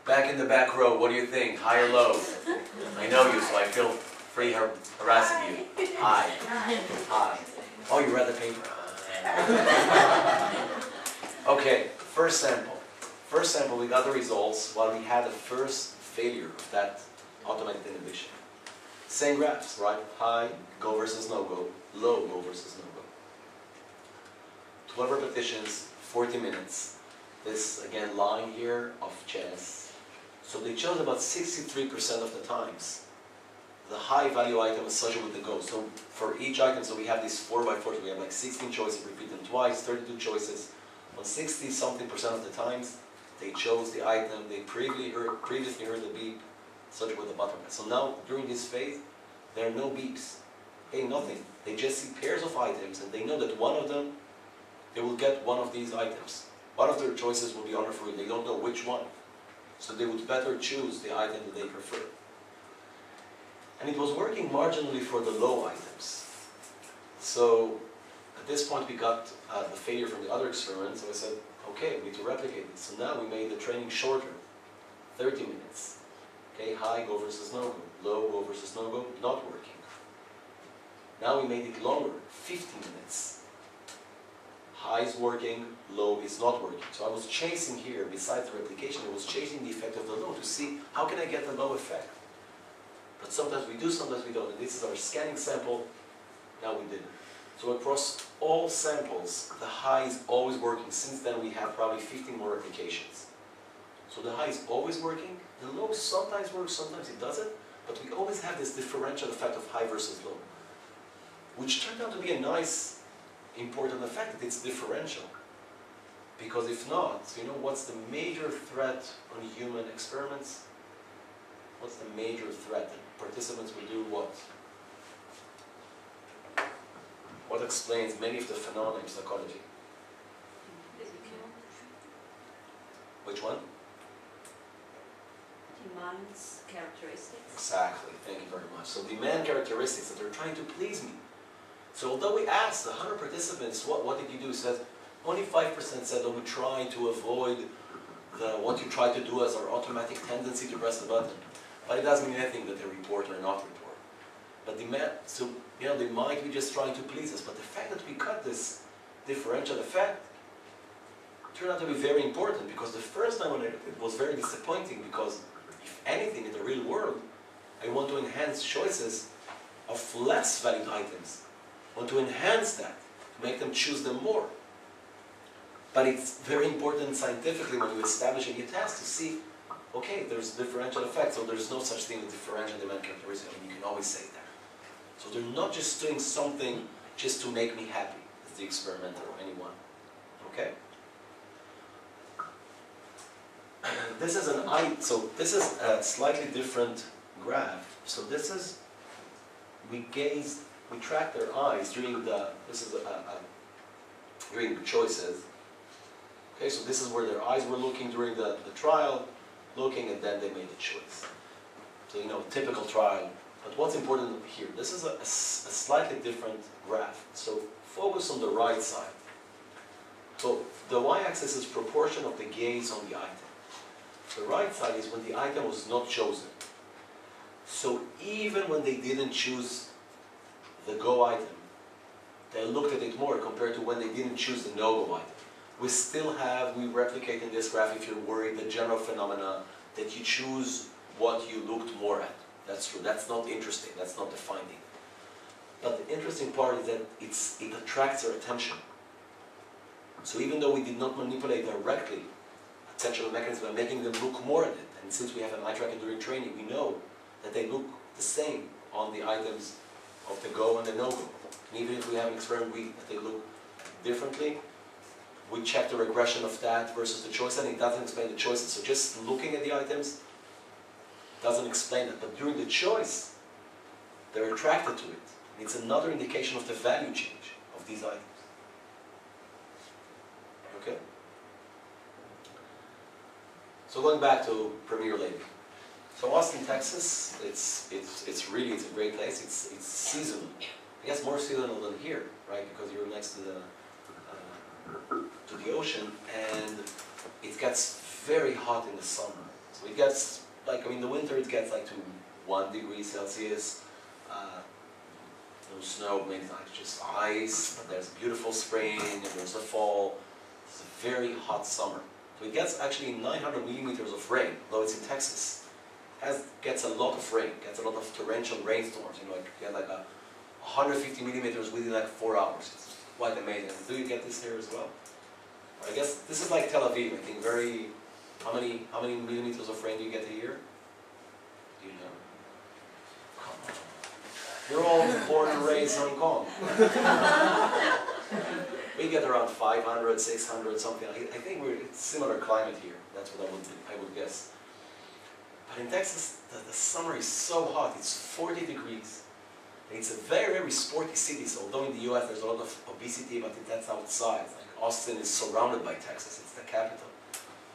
Back in the back row, what do you think? High or low? I know you, so I feel free harassing you. High. High. Oh, you read the paper? Okay, first sample. First sample, we got the results while we had the first failure of that automated inhibition. Same graphs, right? High, go versus no-go. Low, go versus no-go. 12 repetitions, 40 minutes. This, again, line here of chess. So they chose about 63% of the times the high value item associated with the go. So for each item, so we have these 4x4, so we have like 16 choices, repeat them twice, 32 choices. On 60-something% of the times, they chose the item, they previously heard the beep associated with the button. So now, during this phase, there are no beeps. Okay, nothing. They just see pairs of items, and they know that one of them, they will get one of these items. One of their choices will be honored free. They don't know which one. So they would better choose the item that they prefer. And it was working marginally for the low items. So at this point we got the failure from the other experiment, so I said, okay, we need to replicate this. So now we made the training shorter, 30 minutes. Okay, high, go versus no-go. Low, go versus no-go, not working. Now we made it longer, 50 minutes. High is working, low is not working. So I was chasing here, besides the replication, I was chasing the effect of the low to see how can I get the low effect. But sometimes we do, sometimes we don't. And this is our scanning sample. Now we didn't. So across all samples, the high is always working. Since then we have probably 15 more replications. So the high is always working. The low sometimes works, sometimes it doesn't. But we always have this differential effect of high versus low, which turned out to be a nice, important effect, that it's differential. Because if not, you know, what's the major threat on human experiments? What's the major threat that participants will do what? What explains many of the phenomena in psychology? Which one? Demands characteristics. Exactly, thank you very much. So demand characteristics that they're trying to please me. So although we asked 100 participants, what did you do? It says, 25% said that we try to avoid what you try to do as our automatic tendency to press the button. But it doesn't mean anything that they report or not report. But so, you know, they might be just trying to please us. But the fact that we cut this differential effect turned out to be very important, because the first time when it was very disappointing, because if anything in the real world, I want to enhance choices of less valued items. I want to enhance that, to make them choose them more. But it's very important scientifically when you establish a new task to see, okay, there's differential effects, so there's no such thing as differential demand characteristic. I mean, you can always say that. So they're not just doing something just to make me happy, as the experimenter or anyone. Okay? This is so this is a slightly different graph. So this is, we tracked their eyes during during the choices. Okay, so this is where their eyes were looking during the trial, looking, and then they made the choice. So, you know, typical trial. But what's important here, this is a slightly different graph. So focus on the right side. So the y-axis is proportion of the gaze on the item. The right side is when the item was not chosen. So even when they didn't choose the go item, they looked at it more compared to when they didn't choose the no-go item. We replicate in this graph, if you're worried, the general phenomena that you choose what you looked more at. That's true. That's not interesting. That's not the finding. But the interesting part is that it attracts their attention. So even though we did not manipulate directly attentional mechanism by making them look more at it, and since we have an eye tracker during training, we know that they look the same on the items of the go and the no-go. And even if we have an experiment that they look differently, we check the regression of that versus the choice, and it doesn't explain the choices. So just looking at the items doesn't explain it. But during the choice, they're attracted to it. And it's another indication of the value change of these items. Okay. So going back to Premier League. So Austin, Texas, it's a great place. It's seasonal. I guess more seasonal than here, right? Because you're next to the ocean, and it gets very hot in the summer. So it gets like, I mean, the winter it gets like to 1 degree Celsius. No snow, maybe like just ice. But there's beautiful spring, and there's the fall. It's a very hot summer. So it gets actually 900 millimeters of rain, though it's in Texas. Gets a lot of rain, gets a lot of torrential rainstorms. You know, like you get like 150 millimeters within like 4 hours. It's quite amazing. Do you get this here as well? I guess this is like Tel Aviv. I think very. How many millimeters of rain do you get a year? Do you know? Come on. You're all born and raised in Hong Kong. We get around 500, 600, something. I think it's similar climate here. That's what I would guess. But in Texas, the summer is so hot. It's 40 degrees. It's a very, very sporty city. So although in the U.S. there's a lot of obesity, but that's outside. Like Austin is surrounded by Texas. It's the capital.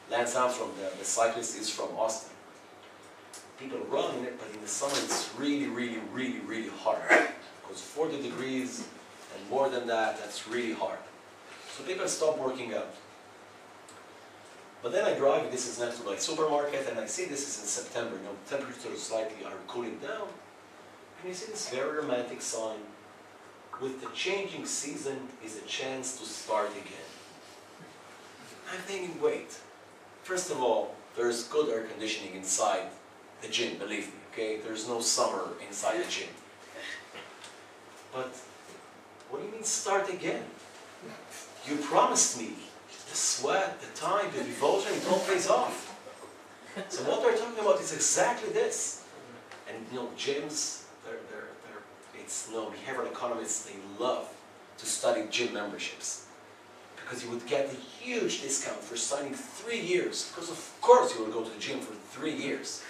Lance Armstrong, the cyclist, is from Austin. People run in it, but in the summer it's really, really, really, really hard. Because 40 degrees and more than that, that's really hard. So people stop working out. But then I drive, this is next to my supermarket, and I see this is in September. You know, temperatures slightly are cooling down. And you see this very romantic sign. With the changing season is a chance to start again. I'm thinking, wait. First of all, there's good air conditioning inside the gym, believe me, okay? There's no summer inside the gym. But what do you mean start again? You promised me the sweat, the time, the devotion, it all pays off. So what they're talking about is exactly this. And you know, gyms, behavioral economists, they love to study gym memberships. Because you would get a huge discount for signing 3 years. Because of course you will go to the gym for 3 years.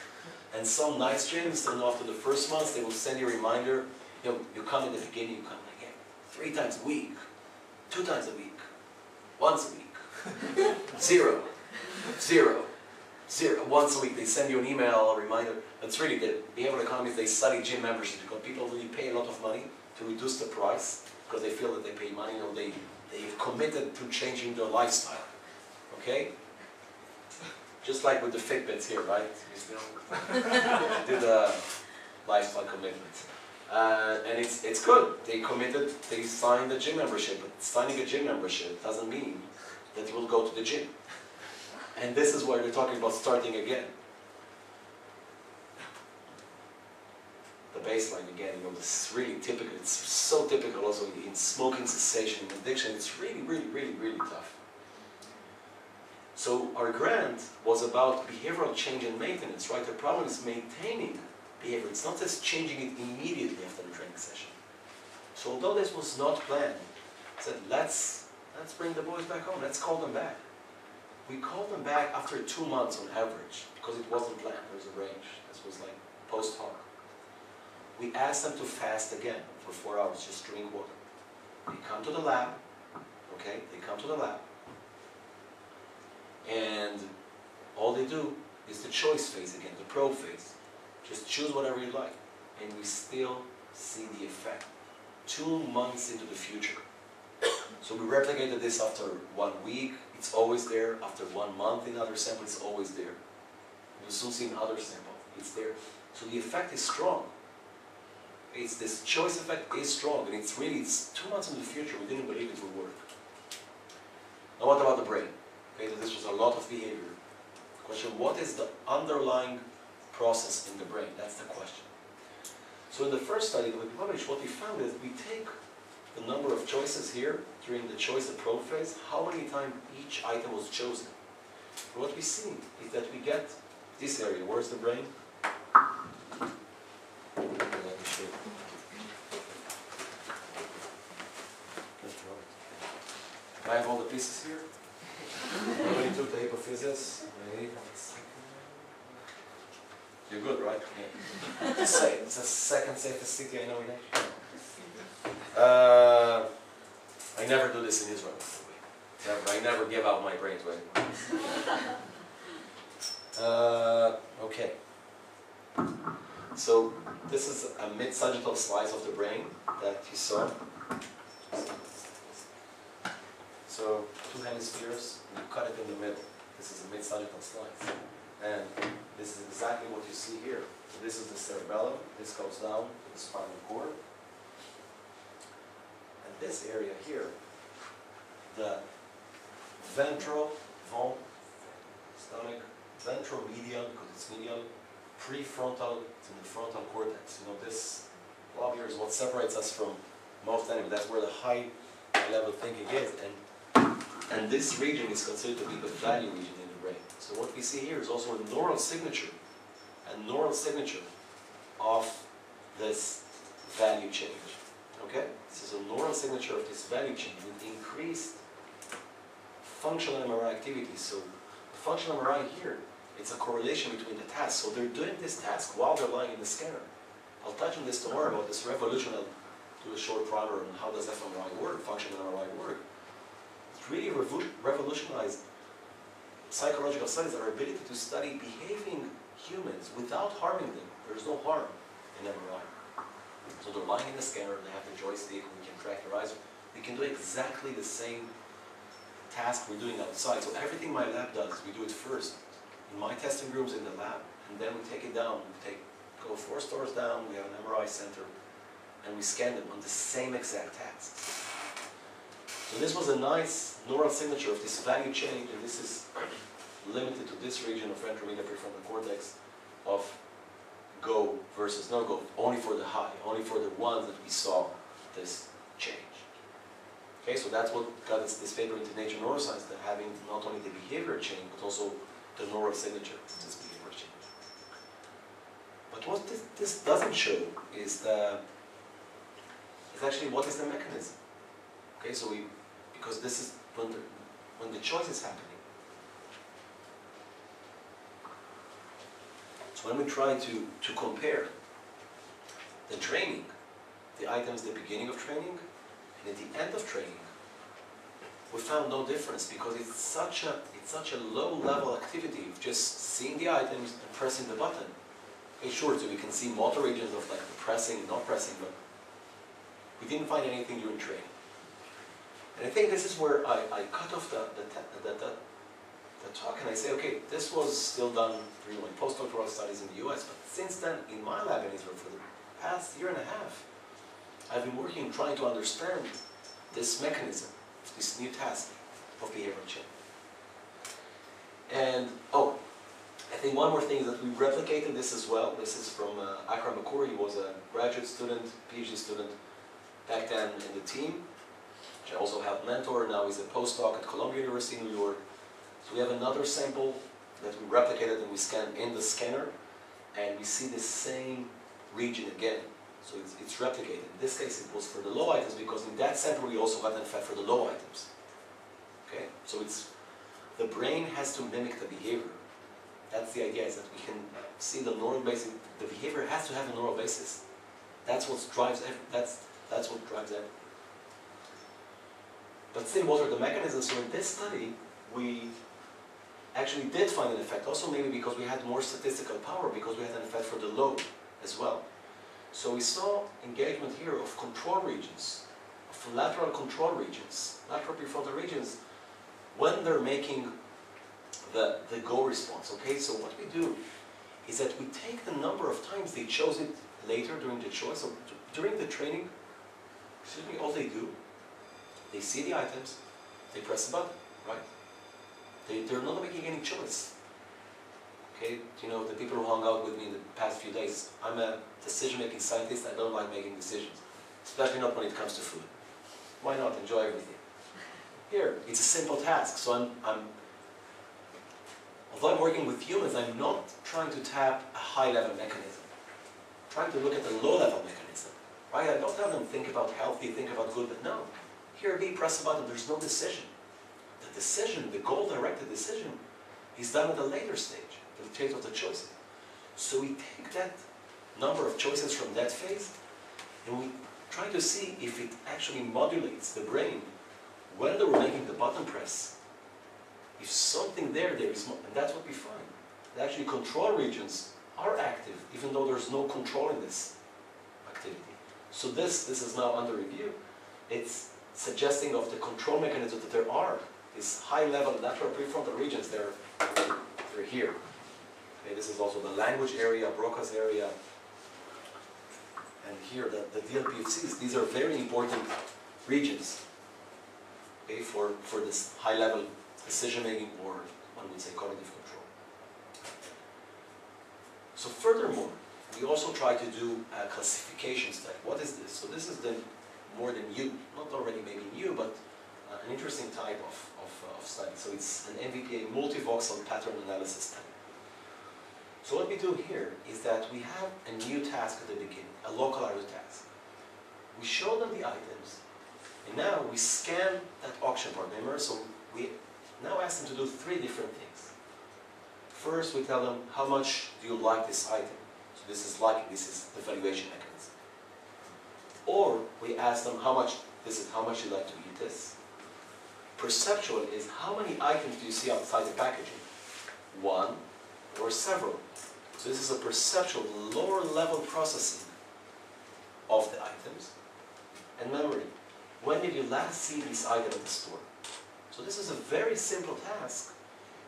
And some nice gyms, then after the first month, they will send you a reminder. You know, you come in the beginning, you come again 3 times a week, 2 times a week, once a week, 0, 0, 0. Once a week they send you an email, a reminder. That's really the behavioral economists, they study gym memberships because people really pay a lot of money to reduce the price because they feel that they pay money, or they've committed to changing their lifestyle. Okay? Just like with the Fitbits here, right? You still do the lifestyle commitment. And it's good. They committed, they signed a gym membership, but signing a gym membership doesn't mean that you will go to the gym. And this is why they're talking about starting again. The baseline again, you know, this is really typical. It's so typical also in smoking cessation, addiction. It's really, really, really, really tough. So our grant was about behavioral change and maintenance, right? The problem is maintaining behavior. It's not just changing it immediately after the training session. So although this was not planned, I said, let's bring the boys back home. Let's call them back. We called them back after 2 months on average, because it wasn't planned. There was a range. This was like post hoc. We asked them to fast again for 4 hours, just drink water. They come to the lab, okay? They come to the lab. And all they do is the choice phase again, the probe phase. Just choose whatever you like. And we still see the effect 2 months into the future. So we replicated this after 1 week. It's always there. After 1 month in other sample, it's always there. You'll soon see in other sample, it's there. So the effect is strong. This choice effect is strong, and it's 2 months in the future. We didn't believe it would work. Now what about the brain? Okay, so this was a lot of behavior. The question, what is the underlying process in the brain? That's the question. So in the first study that we published, what we found is we take the number of choices here during the choice and probe phase, how many times each item was chosen. And what we see is that we get this area. Where's the brain? I have all the pieces here. Nobody took the hypophysis. Wait 1 second. You're good, right? Yeah. Just say it. It's the second safest city I know in Asia. I never do this in Israel, by the way. I never give out my brain to anyone. Okay. So this is a mid-sagittal slice of the brain that you saw. So two hemispheres, you cut it in the middle. This is a mid-sagittal slice. And this is exactly what you see here. So this is the cerebellum. This goes down to the spinal cord. And this area here, the ventral, stomach, ventral medial, because it's medial, prefrontal to the frontal cortex. You know, this blob here is what separates us from most animals. That's where the high-level thinking is. And this region is considered to be the value region in the brain. So what we see here is also a neural signature of this value change. Okay? This is a neural signature of this value change with increased functional MRI activity. So the functional MRI here, it's a correlation between the tasks. So they're doing this task while they're lying in the scanner. I'll touch on this tomorrow about this revolution. I'll do a short primer on how does fMRI work, functional MRI work. It's really revolutionized psychological studies, our ability to study behaving humans without harming them. There's no harm in MRI. So they're lying in the scanner, they have the joystick, we can track their eyes. We can do exactly the same task we're doing outside. So everything my lab does, we do it first in my testing rooms in the lab, and then we take it down. We go 4 stores down, we have an MRI center, and we scan them on the same exact tasks. So this was a nice neural signature of this value change, and this is limited to this region of ventromedial prefrontal cortex of go versus no go, only for the high, only for the ones that we saw this change. Okay, so that's what got this paper into Nature Neuroscience, that having not only the behavior change, but also the neural signature of this behavior change. But what this doesn't show is actually what is the mechanism. Okay, so because this is when the choice is happening. So when we try to compare the training, the items at the beginning of training and at the end of training, we found no difference, because it's such a low-level activity of just seeing the items and pressing the button. Okay, sure, so we can see motor regions of like the pressing and not pressing, but we didn't find anything during training. And I think this is where I cut off the talk, and I say, okay, this was still done through my postdoctoral studies in the US, but since then, in my lab in Israel, for the past year and a half, I've been working trying to understand this mechanism, this new task of behavioral change. And, I think one more thing is that we replicated this as well. This is from Akram Bakur. He was a graduate student, PhD student back then in the team, which I also helped mentor. Now he's a postdoc at Columbia University in New York. So we have another sample that we replicated and we scanned in the scanner, and we see the same region again. So it's replicated. In this case, it was for the low items, because in that sample we also got an effect for the low items. Okay, so the brain has to mimic the behavior. That's the idea, is that we can see the neural basis. The behavior has to have a neural basis. That's what drives that's what drives everything. But still, what are the mechanisms? So in this study, we actually did find an effect. Also, maybe because we had more statistical power, because we had an effect for the low as well. So we saw engagement here of control regions, of lateral control regions, lateral prefrontal regions, when they're making the go response. Okay, so what we do is that we take the number of times they chose it later during the choice. So during the training, all they do, they see the items, they press the button, right? They're not making any choice. Okay, you know, the people who hung out with me in the past few days, I'm a decision-making scientist. I don't like making decisions, especially not when it comes to food. Why not enjoy everything? Here, it's a simple task. So although I'm working with humans, I'm not trying to tap a high-level mechanism. I'm trying to look at the low-level mechanism. Right? I don't tell them think about healthy, think about good, but no. Here, press a button. There's no decision. The decision, the goal-directed decision, is done at a later stage, the stage of the choice. So we take that number of choices from that phase, and we try to see if it actually modulates the brain when they were making the button press, if something there is, and that's what we find. That actually control regions are active, even though there's no control in this activity. So this is now under review. It's suggesting of the control mechanism that there are these high-level lateral prefrontal regions. They're here. Okay, this is also the language area, Broca's area, and here the DLPFCs. These are very important regions, okay, for this high-level decision-making, or one would say cognitive control. So furthermore, we also try to do a classification study. What is this? So this is the more than new, not already maybe new, but an interesting type of study. So it's an MVPA, multivoxel pattern analysis study. So what we do here is that we have a new task at the beginning, a localizer task. We show them the items, and now we scan that auction part, remember? So we now ask them to do 3 different things. First, we tell them, how much do you like this item? So this is liking, this is the valuation mechanism. Or we ask them, how much you like to eat this? Perceptual is, how many items do you see outside the packaging? 1 or several. So this is a perceptual, lower level processing of the items. And memory, when did you last see this item at the store? So this is a very simple task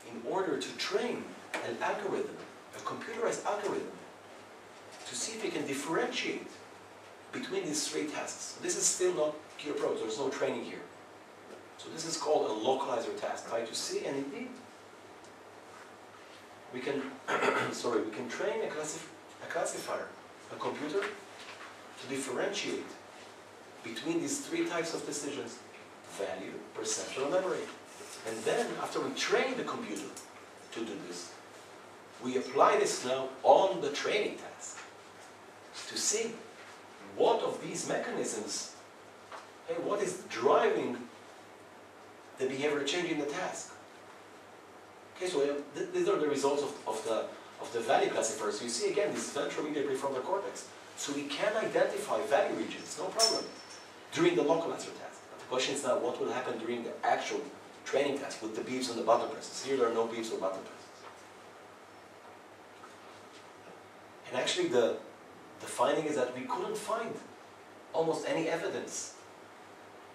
in order to train an algorithm, a computerized algorithm, to see if it can differentiate between these 3 tasks. This is still not key approach, there's no training here. So this is called a localizer task, try to see, and indeed, we can, we can train a classifier, a computer, to differentiate between these 3 types of decisions: value, perception, and memory. And then, after we train the computer to do this, we apply this now on the training task to see what of these mechanisms, hey, what is driving the behavior change in the task. Okay, so these are the results of the value classifier. So you see again this ventromedial prefrontal cortex. So we can identify value regions, no problem, during the localizer task. But the question is now, what will happen during the actual training task with the beeps and the button presses? Here there are no beeps or button presses. And actually the finding is that we couldn't find almost any evidence.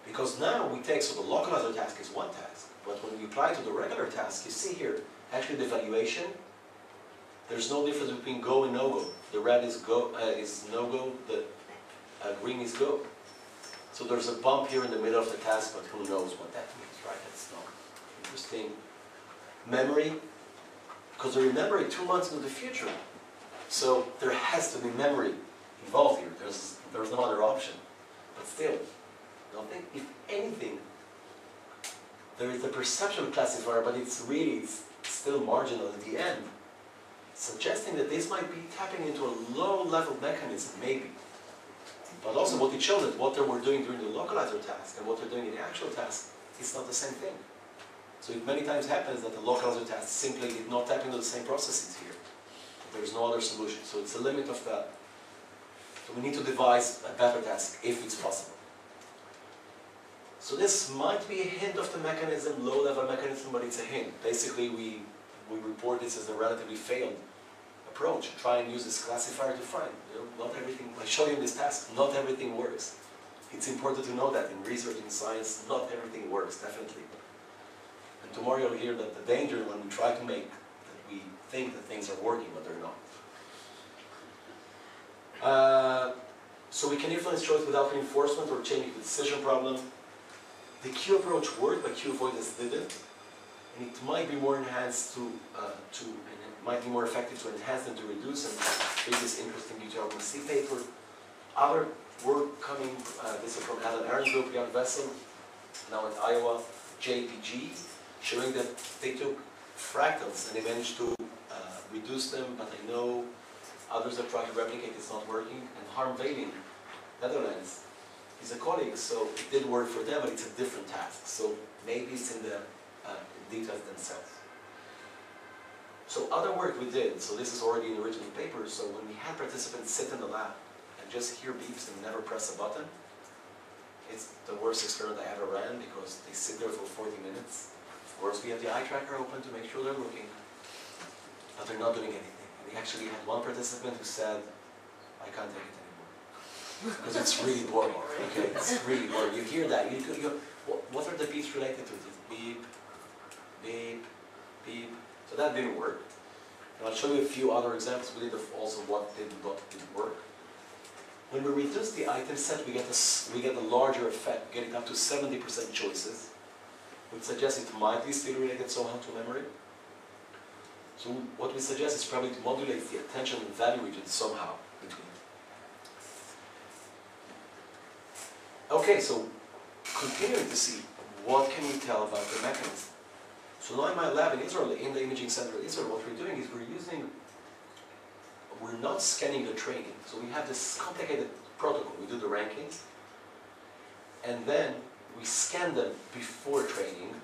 Because now we take, so the localizer task is one task, but when we apply to the regular task, you see here, actually the valuation, there's no difference between go and no-go. The red is go, is no-go, the green is go. So there's a bump here in the middle of the task, but who knows what that means, right? That's not interesting. Memory, because we remember it 2 months into the future. So there has to be memory involved here. There's no other option. But still, nothing. If anything, there is the perceptual classifier, but it's still marginal at the end, suggesting that this might be tapping into a low-level mechanism, maybe. But also what it showed that what they were doing during the localizer task and what they're doing in the actual task is not the same thing. So it many times happens that the localizer task simply did not tap into the same processes here. There's no other solution. So it's a limit of that. So we need to devise a better task if it's possible. So this might be a hint of the mechanism, low-level mechanism, but it's a hint. Basically, we report this as a relatively failed approach. Try and use this classifier to find. Not everything, I show you in this task, not everything works. It's important to know that in research, in science, not everything works, definitely. And tomorrow you'll hear that the danger when we try to make, that we think that things are working, but they're not. So we can influence choice without reinforcement or changing the decision problem. The Q approach worked, but Q avoidance didn't. And it might be more enhanced and it might be more effective to enhance than to reduce. And this is interesting UTRPC paper. Other work coming, this is from Alan Aaron's group, Jan Vessel, now at Iowa, JPG, showing that they took fractals and they managed to reduce them, but I know others have tried to replicate, it's not working. And Harm Veiling, Netherlands, he's a colleague, so it did work for them, but it's a different task. So maybe it's in the details themselves. So other work we did, so this is already in the original paper, so when we had participants sit in the lab and just hear beeps and never press a button, It's the worst experiment I ever ran because they sit there for 40 minutes. Of course, we have the eye tracker open to make sure they're looking, but they're not doing anything. And we actually had one participant who said, I can't take it anymore. Because it's really boring. Okay, it's really boring. You hear that. What are the beeps related to? Beep, beep, beep. So that didn't work. And I'll show you a few other examples we did of also what didn't work. When we reduce the item set, we get a larger effect, getting up to 70% choices, which suggests it might be still related somehow to memory. So what we suggest is probably to modulate the attention and value region somehow between. Okay, so continuing to see what can we tell about the mechanism. So now in my lab in Israel, in the imaging center in Israel, what we're doing is we're not scanning the training. So we have this complicated protocol. We do the rankings, and then we scan them before training,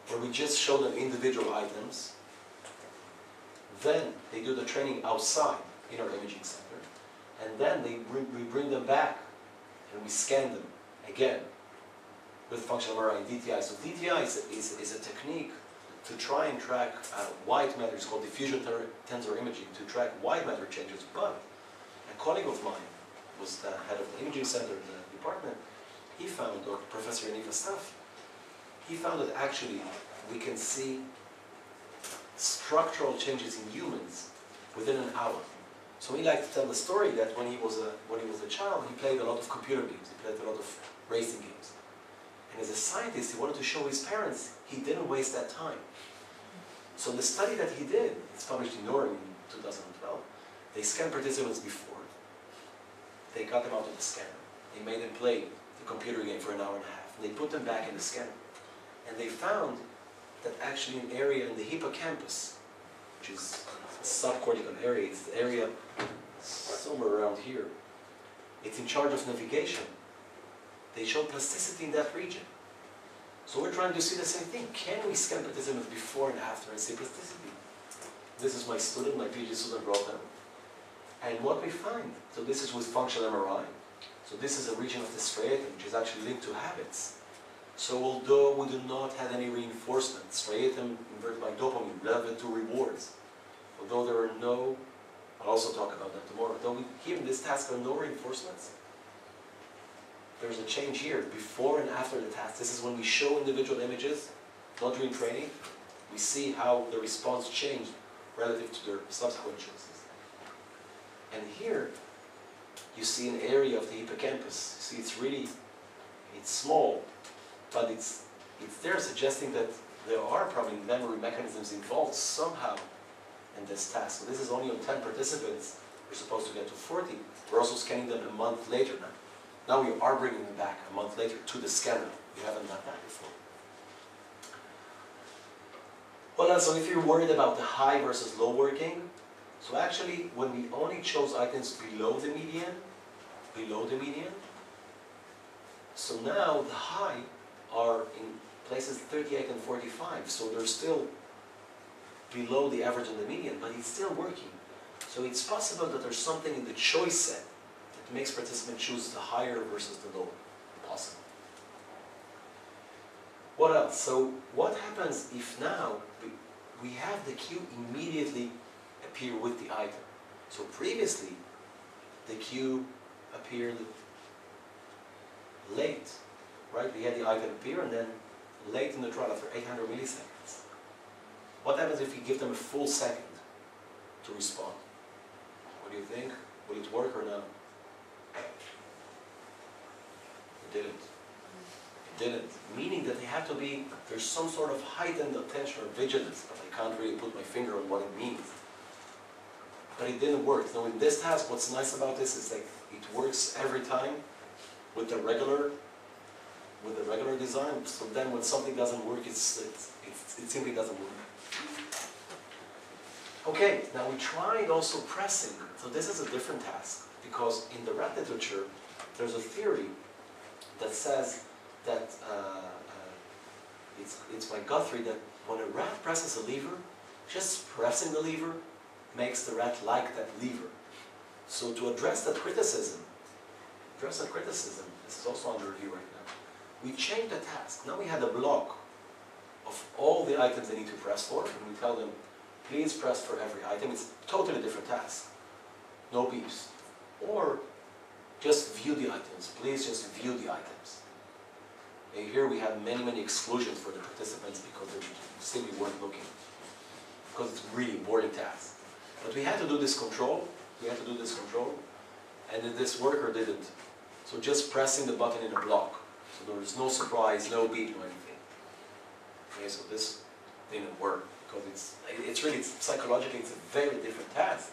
where we just show them individual items. Then they do the training outside in our imaging center, and then we bring them back, and we scan them again with functional MRI and DTI. So DTI is a technique to try and track white matter. It's called diffusion tensor imaging, to track white matter changes. But a colleague of mine was the head of the imaging center in the department. He found, or Professor Yaniv Astaf, he found that actually we can see structural changes in humans within an hour. So he liked to tell the story that when he was a child, he played a lot of computer games. He played a lot of racing games. And as a scientist, he wanted to show his parents he didn't waste that time. So the study that he did, it's published in Neuron in 2012, they scanned participants before. They got them out of the scanner. They made them play the computer game for an hour and a half. And they put them back in the scanner. And they found that actually an area in the hippocampus, which is a subcortical area, it's the area somewhere around here, it's in charge of navigation. They showed plasticity in that region. So we're trying to see the same thing. Can we scan participants before and after and see plasticity? This is my student, my PhD student brought them. And what we find, so this is with functional MRI. So this is a region of the striatum, which is actually linked to habits. So although we do not have any reinforcement, striatum inverted by dopamine, relevant to rewards, although there are no, I'll also talk about that tomorrow, though here in this task there are no reinforcements, there's a change here, before and after the task. This is when we show individual images, not during training, we see how the response changed relative to their subsequent choices. And here, you see an area of the hippocampus. You see, it's small, but it's there suggesting that there are probably memory mechanisms involved somehow in this task. So this is only on 10 participants. We're supposed to get to 40. We're also scanning them a month later now. Now we are bringing them back a month later to the scanner. We haven't done that before. Well, so if you're worried about the high versus low working, so actually when we only chose items below the median, so now the high are in places 38 and 45, so they're still below the average and the median, but it's still working. So it's possible that there's something in the choice set that makes participants choose the higher versus the lower. Possible. What else? So what happens if now we have the cue immediately appear with the item? So previously, the cue appeared late, right? We had the item appear and then late in the trial after 800 milliseconds. What happens if we give them a full second to respond? What do you think? Will it work or not? It didn't. It didn't. Meaning that they have to be, there's some sort of heightened attention or vigilance, but I can't really put my finger on what it means. But it didn't work. Now in this task, what's nice about this is that it works every time with the regular design. So then when something doesn't work, it simply doesn't work. Okay, now we tried also pressing. So this is a different task because in the rat literature, there's a theory that says that it's by Guthrie that when a rat presses a lever, just pressing the lever makes the rat like that lever. So to address that criticism, this is also under review right now. We changed the task. Now we had a block of all the items they need to press for, and we tell them, please press for every item. It's a totally different task. No beeps. Or just view the items. Please just view the items. And here we have many, many exclusions for the participants because they simply weren't looking. Because it's really boring task. But we had to do this control. We had to do this control. And this worker didn't. So just pressing the button in a block. So there was no surprise, no beep, no anything. Okay, so this didn't work. Because it's really, psychologically, it's a very different task.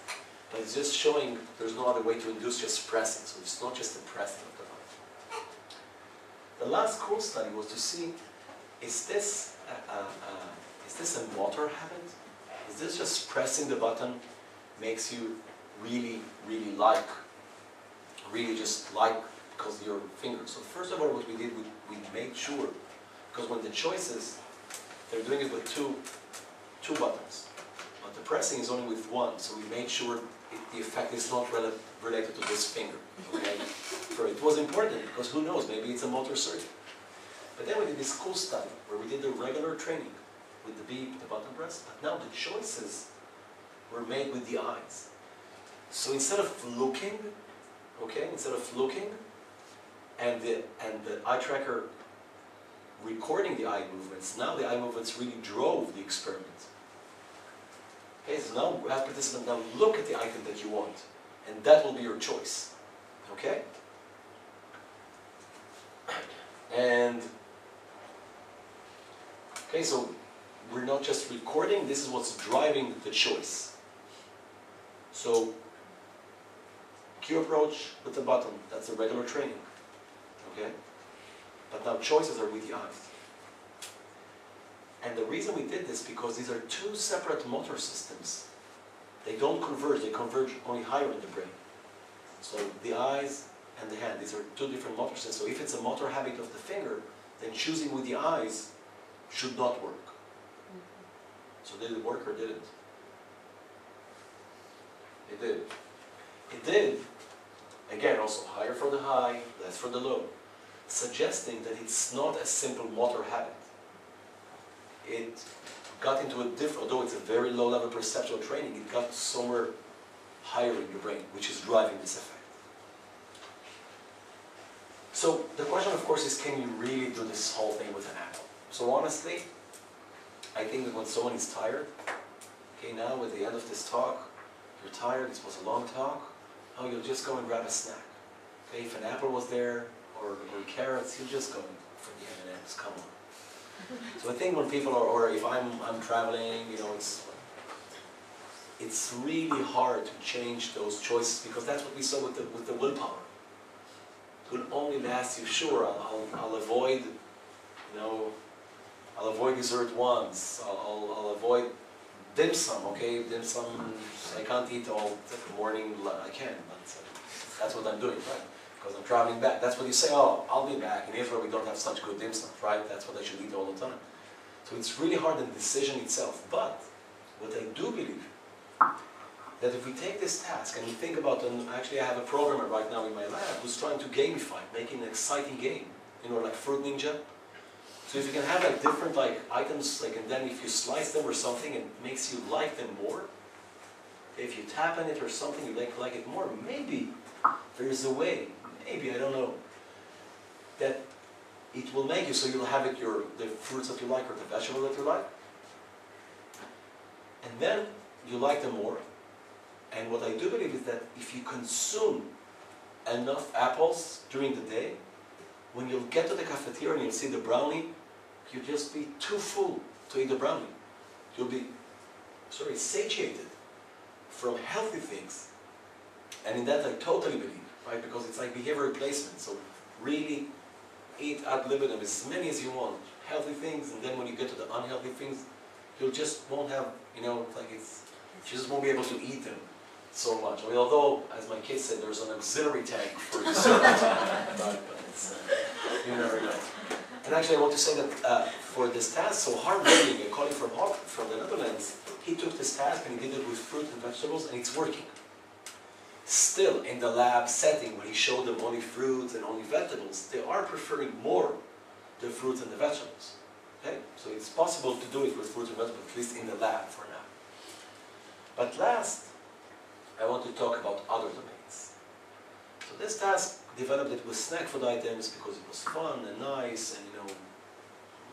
But it's just showing there's no other way to induce just pressing. So it's not just the pressing of the button. The last cool study was to see, is this a motor habit? Is this just pressing the button makes you really, really like, really just like because your fingers. So first of all, what we did, we made sure, because when the choices, they're doing it with two buttons, but the pressing is only with one, so we made sure the effect is not related to this finger. Okay? So it was important, because who knows, maybe it's a motor circuit. But then we did this cool study, where we did the regular training with the beep, the button press, but now the choices were made with the eyes. So instead of looking, okay, and the eye tracker recording the eye movements, now the eye movements really drove the experiment. Okay, so now we have participants now look at the item that you want, and that will be your choice. Okay? And okay, so we're not just recording, this is what's driving the choice. So cue approach with the button, that's a regular training. Okay? But now choices are with the eyes. And the reason we did this, because these are two separate motor systems. They don't converge, they converge only higher in the brain. So the eyes and the hand, these are two different motor systems. So if it's a motor habit of the finger, then choosing with the eyes should not work. So did it work or didn't? It did. It did, again, also higher for the high, less for the low, suggesting that it's not a simple motor habit. It got into a different, although it's a very low level perceptual training, it got somewhere higher in your brain, which is driving this effect. So the question, of course, is, can you really do this whole thing with an apple? So honestly, I think that when someone is tired, okay, now at the end of this talk, you're tired, this was a long talk, oh, you'll just go and grab a snack. Okay, if an apple was there, or carrots, you'll just go for the M&Ms, come on. So I think when people are, or if I'm traveling, you know, it's really hard to change those choices, because that's what we saw with the willpower. It will only last you, sure, I'll avoid, you know, I'll avoid dessert once, I'll avoid dim sum, okay, dim sum, I can't eat all the morning, I can, but that's what I'm doing, right? Because I'm traveling back. That's what you say, oh, I'll be back. In Israel, we don't have such good dim sum, right? That's what I should eat all the time. So it's really hard in the decision itself. But what I do believe, that if we take this task and we think about, and actually I have a programmer right now in my lab who's trying to gamify, making an exciting game, you know, like Fruit Ninja. So if you can have like different like items, like, and then if you slice them or something, it makes you like them more. If you tap on it or something, you like it more. Maybe there is a way. Maybe, I don't know, that it will make you so you'll have it the fruits that you like or the vegetable that you like. And then you like them more. And what I do believe is that if you consume enough apples during the day, when you'll get to the cafeteria and you'll see the brownie, you'll just be too full to eat the brownie. You'll be, satiated from healthy things. And in that I totally believe. Right? Because it's like behavior replacement. So really eat ad libitum as many as you want. Healthy things, and then when you get to the unhealthy things, you just won't have, you know, like you just won't be able to eat them so much. I mean, although, as my kids said, there's an auxiliary tank for dessert. but it's, you never know. And actually I want to say that for this task, so hardworking, a colleague from the Netherlands, he took this task and he did it with fruit and vegetables, and it's working. Still, in the lab setting, when he showed them only fruits and only vegetables, they are preferring more the fruits and the vegetables. Okay? So it's possible to do it with fruits and vegetables, at least in the lab for now. But last, I want to talk about other domains. So this task developed it with snack food items because it was fun and nice, and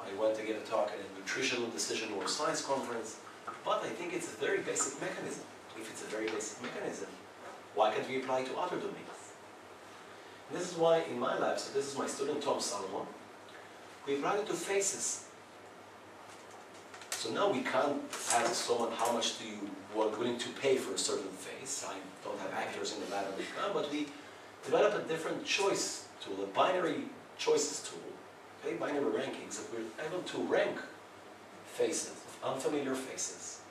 I went to get a talk at a nutritional decision or science conference. But I think it's a very basic mechanism. If it's a very basic mechanism, why can't we apply it to other domains? And this is why in my lab, so this is my student Tom Solomon, we applied it to faces. So now we can't ask someone how much do you want willing to pay for a certain face. I don't have actors in the lab, but we develop a different choice tool, a binary choices tool, okay, binary rankings, that we're able to rank faces, unfamiliar faces.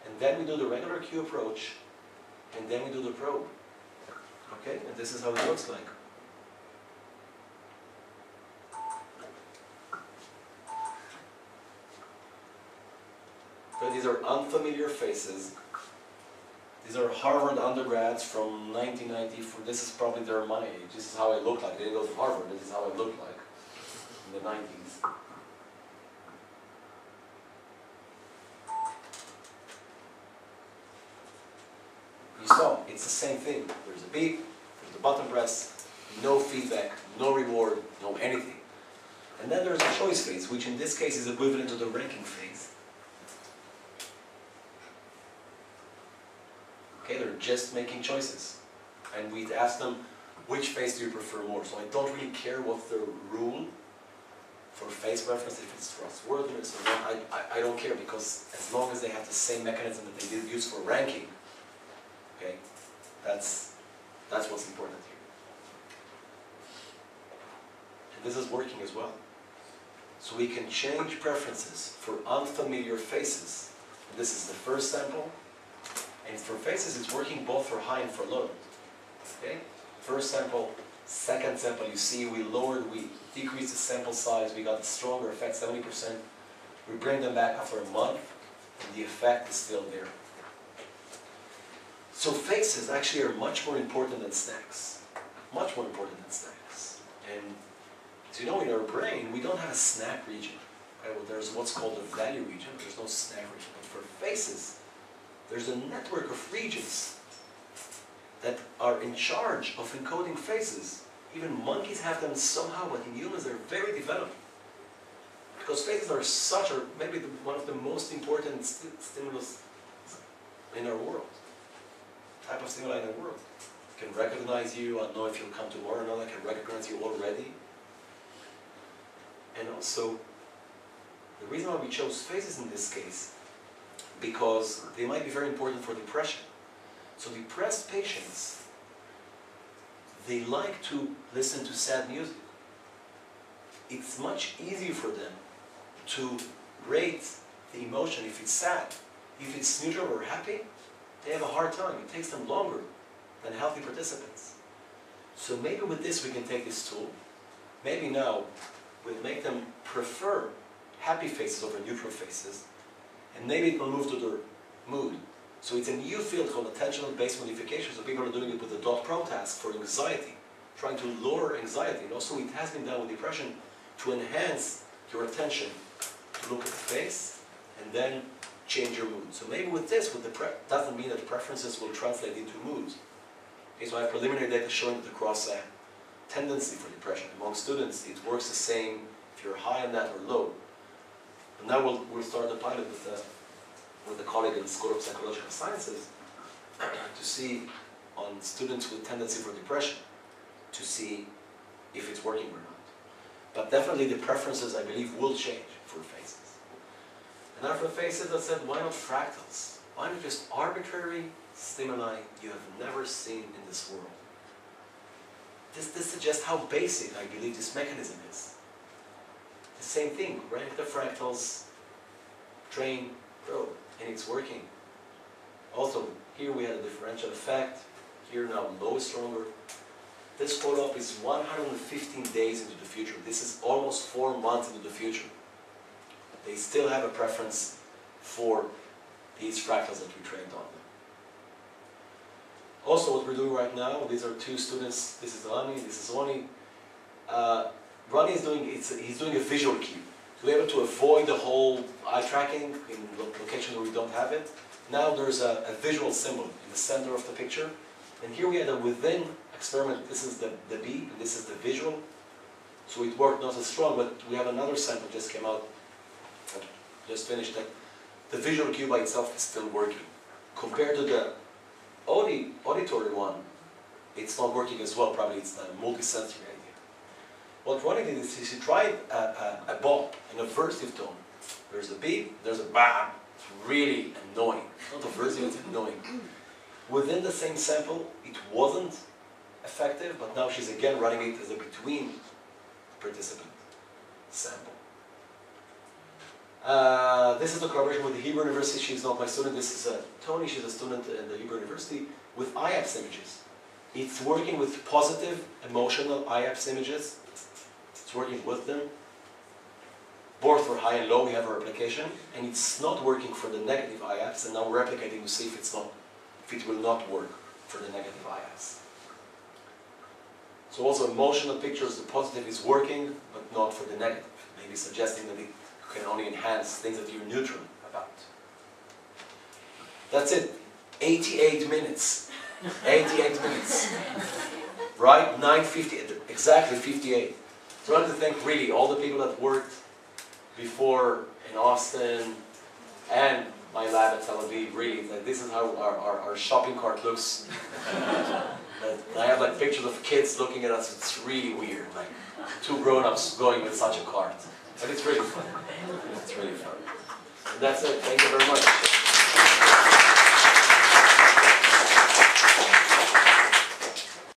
And then we do the regular Q approach, and then we do the probe. Okay, and this is how it looks like. Okay, these are unfamiliar faces. These are Harvard undergrads from 1994. This is probably they're my age. This is how I look like. They didn't go to Harvard. This is how I looked like in the 90s. You saw, it's the same thing. There's a beep, there's the button press, no feedback, no reward, no anything. And then there's a choice phase, which in this case is equivalent to the ranking phase. Okay, they're just making choices. And we'd ask them, which face do you prefer more? So I don't really care what's the rule for face preference, if it's trustworthiness or not. I don't care, because as long as they have the same mechanism that they did use for ranking, okay, that's what's important here. And this is working as well. So we can change preferences for unfamiliar faces. And this is the first sample. And for faces, it's working both for high and for low. Okay? First sample, second sample, you see we decreased the sample size, we got a stronger effect, 70%. We bring them back after a month, and the effect is still there. So faces actually are much more important than snacks. Much more important than snacks. And as you know, in our brain, we don't have a snack region. Okay? Well, there's what's called a value region. There's no snack region. But for faces, there's a network of regions that are in charge of encoding faces. Even monkeys have them somehow, but in humans they're very developed. Because faces are such, or maybe one of the most important stimulus in our world. Type of stimuli in the world. I can recognize you, I know if you'll come tomorrow or not, I can recognize you already. And also, the reason why we chose faces in this case, because they might be very important for depression. So depressed patients, they like to listen to sad music. It's much easier for them to rate the emotion if it's sad. If it's neutral or happy, they have a hard time. It takes them longer than healthy participants. So maybe with this we can take this tool. Maybe now we'll make them prefer happy faces over neutral faces. And maybe it will move to their mood. So it's a new field called attentional-based modification. So people are doing it with the .pro task for anxiety, trying to lower anxiety. And also it has been done with depression to enhance your attention, to look at the face, and then change your mood. So maybe with this, doesn't mean that the preferences will translate into moods. Okay, so I have preliminary data showing that across a tendency for depression among students, it works the same if you're high on that or low. And now we'll start the pilot with a colleague in the School of Psychological Sciences to see on students with tendency for depression, to see if it's working or not. But definitely the preferences, I believe, will change for faces. And now for faces, I said, why not fractals? Why not just arbitrary stimuli you have never seen in this world? This suggests how basic I believe this mechanism is. The same thing, rank the fractals, train, probe, and it's working. Also, here we had a differential effect. Here now low is stronger. This follow-up is 115 days into the future. This is almost 4 months into the future. They still have a preference for these fractals that we trained on them. Also, what we're doing right now, these are two students. This is Rani, this is Oni. Rani is doing, he's doing a visual cue. To be able to avoid the whole eye tracking in locations where we don't have it. Now there's a visual symbol in the center of the picture. And here we had a within experiment. This is the B, and this is the visual. So it worked not as strong, but we have another sample just came out, just finished, that the visual cue by itself is still working. Compared to the auditory one, it's not working as well. Probably it's the multisensory idea. What Ronnie did is he tried a bop, an aversive tone. There's a beep, there's a bam. It's really annoying. Not aversive, it's annoying. Within the same sample, it wasn't effective, but now she's again running it as a between participant sample. This is the collaboration with the Hebrew University. She's not my student. This is Tony. She's a student at the Hebrew University with IAPS images. It's working with positive emotional IAPS images. It's working with them. Both for high and low, we have a replication, and it's not working for the negative IAPS. And now we're replicating to see if it will not work for the negative IAPS. So also emotional pictures, the positive is working, but not for the negative. Maybe suggesting that it can only enhance things that you're neutral about. That's it. 88 minutes. 88 minutes. Right? 9:50, exactly 58. So I want to thank really all the people that worked before in Austin and my lab at Tel Aviv. Really, like, this is how our shopping cart looks. I have like pictures of kids looking at us. It's really weird. Like two grown-ups going with such a cart. But it's really fun. It's really fun. And that's it. Thank you very much.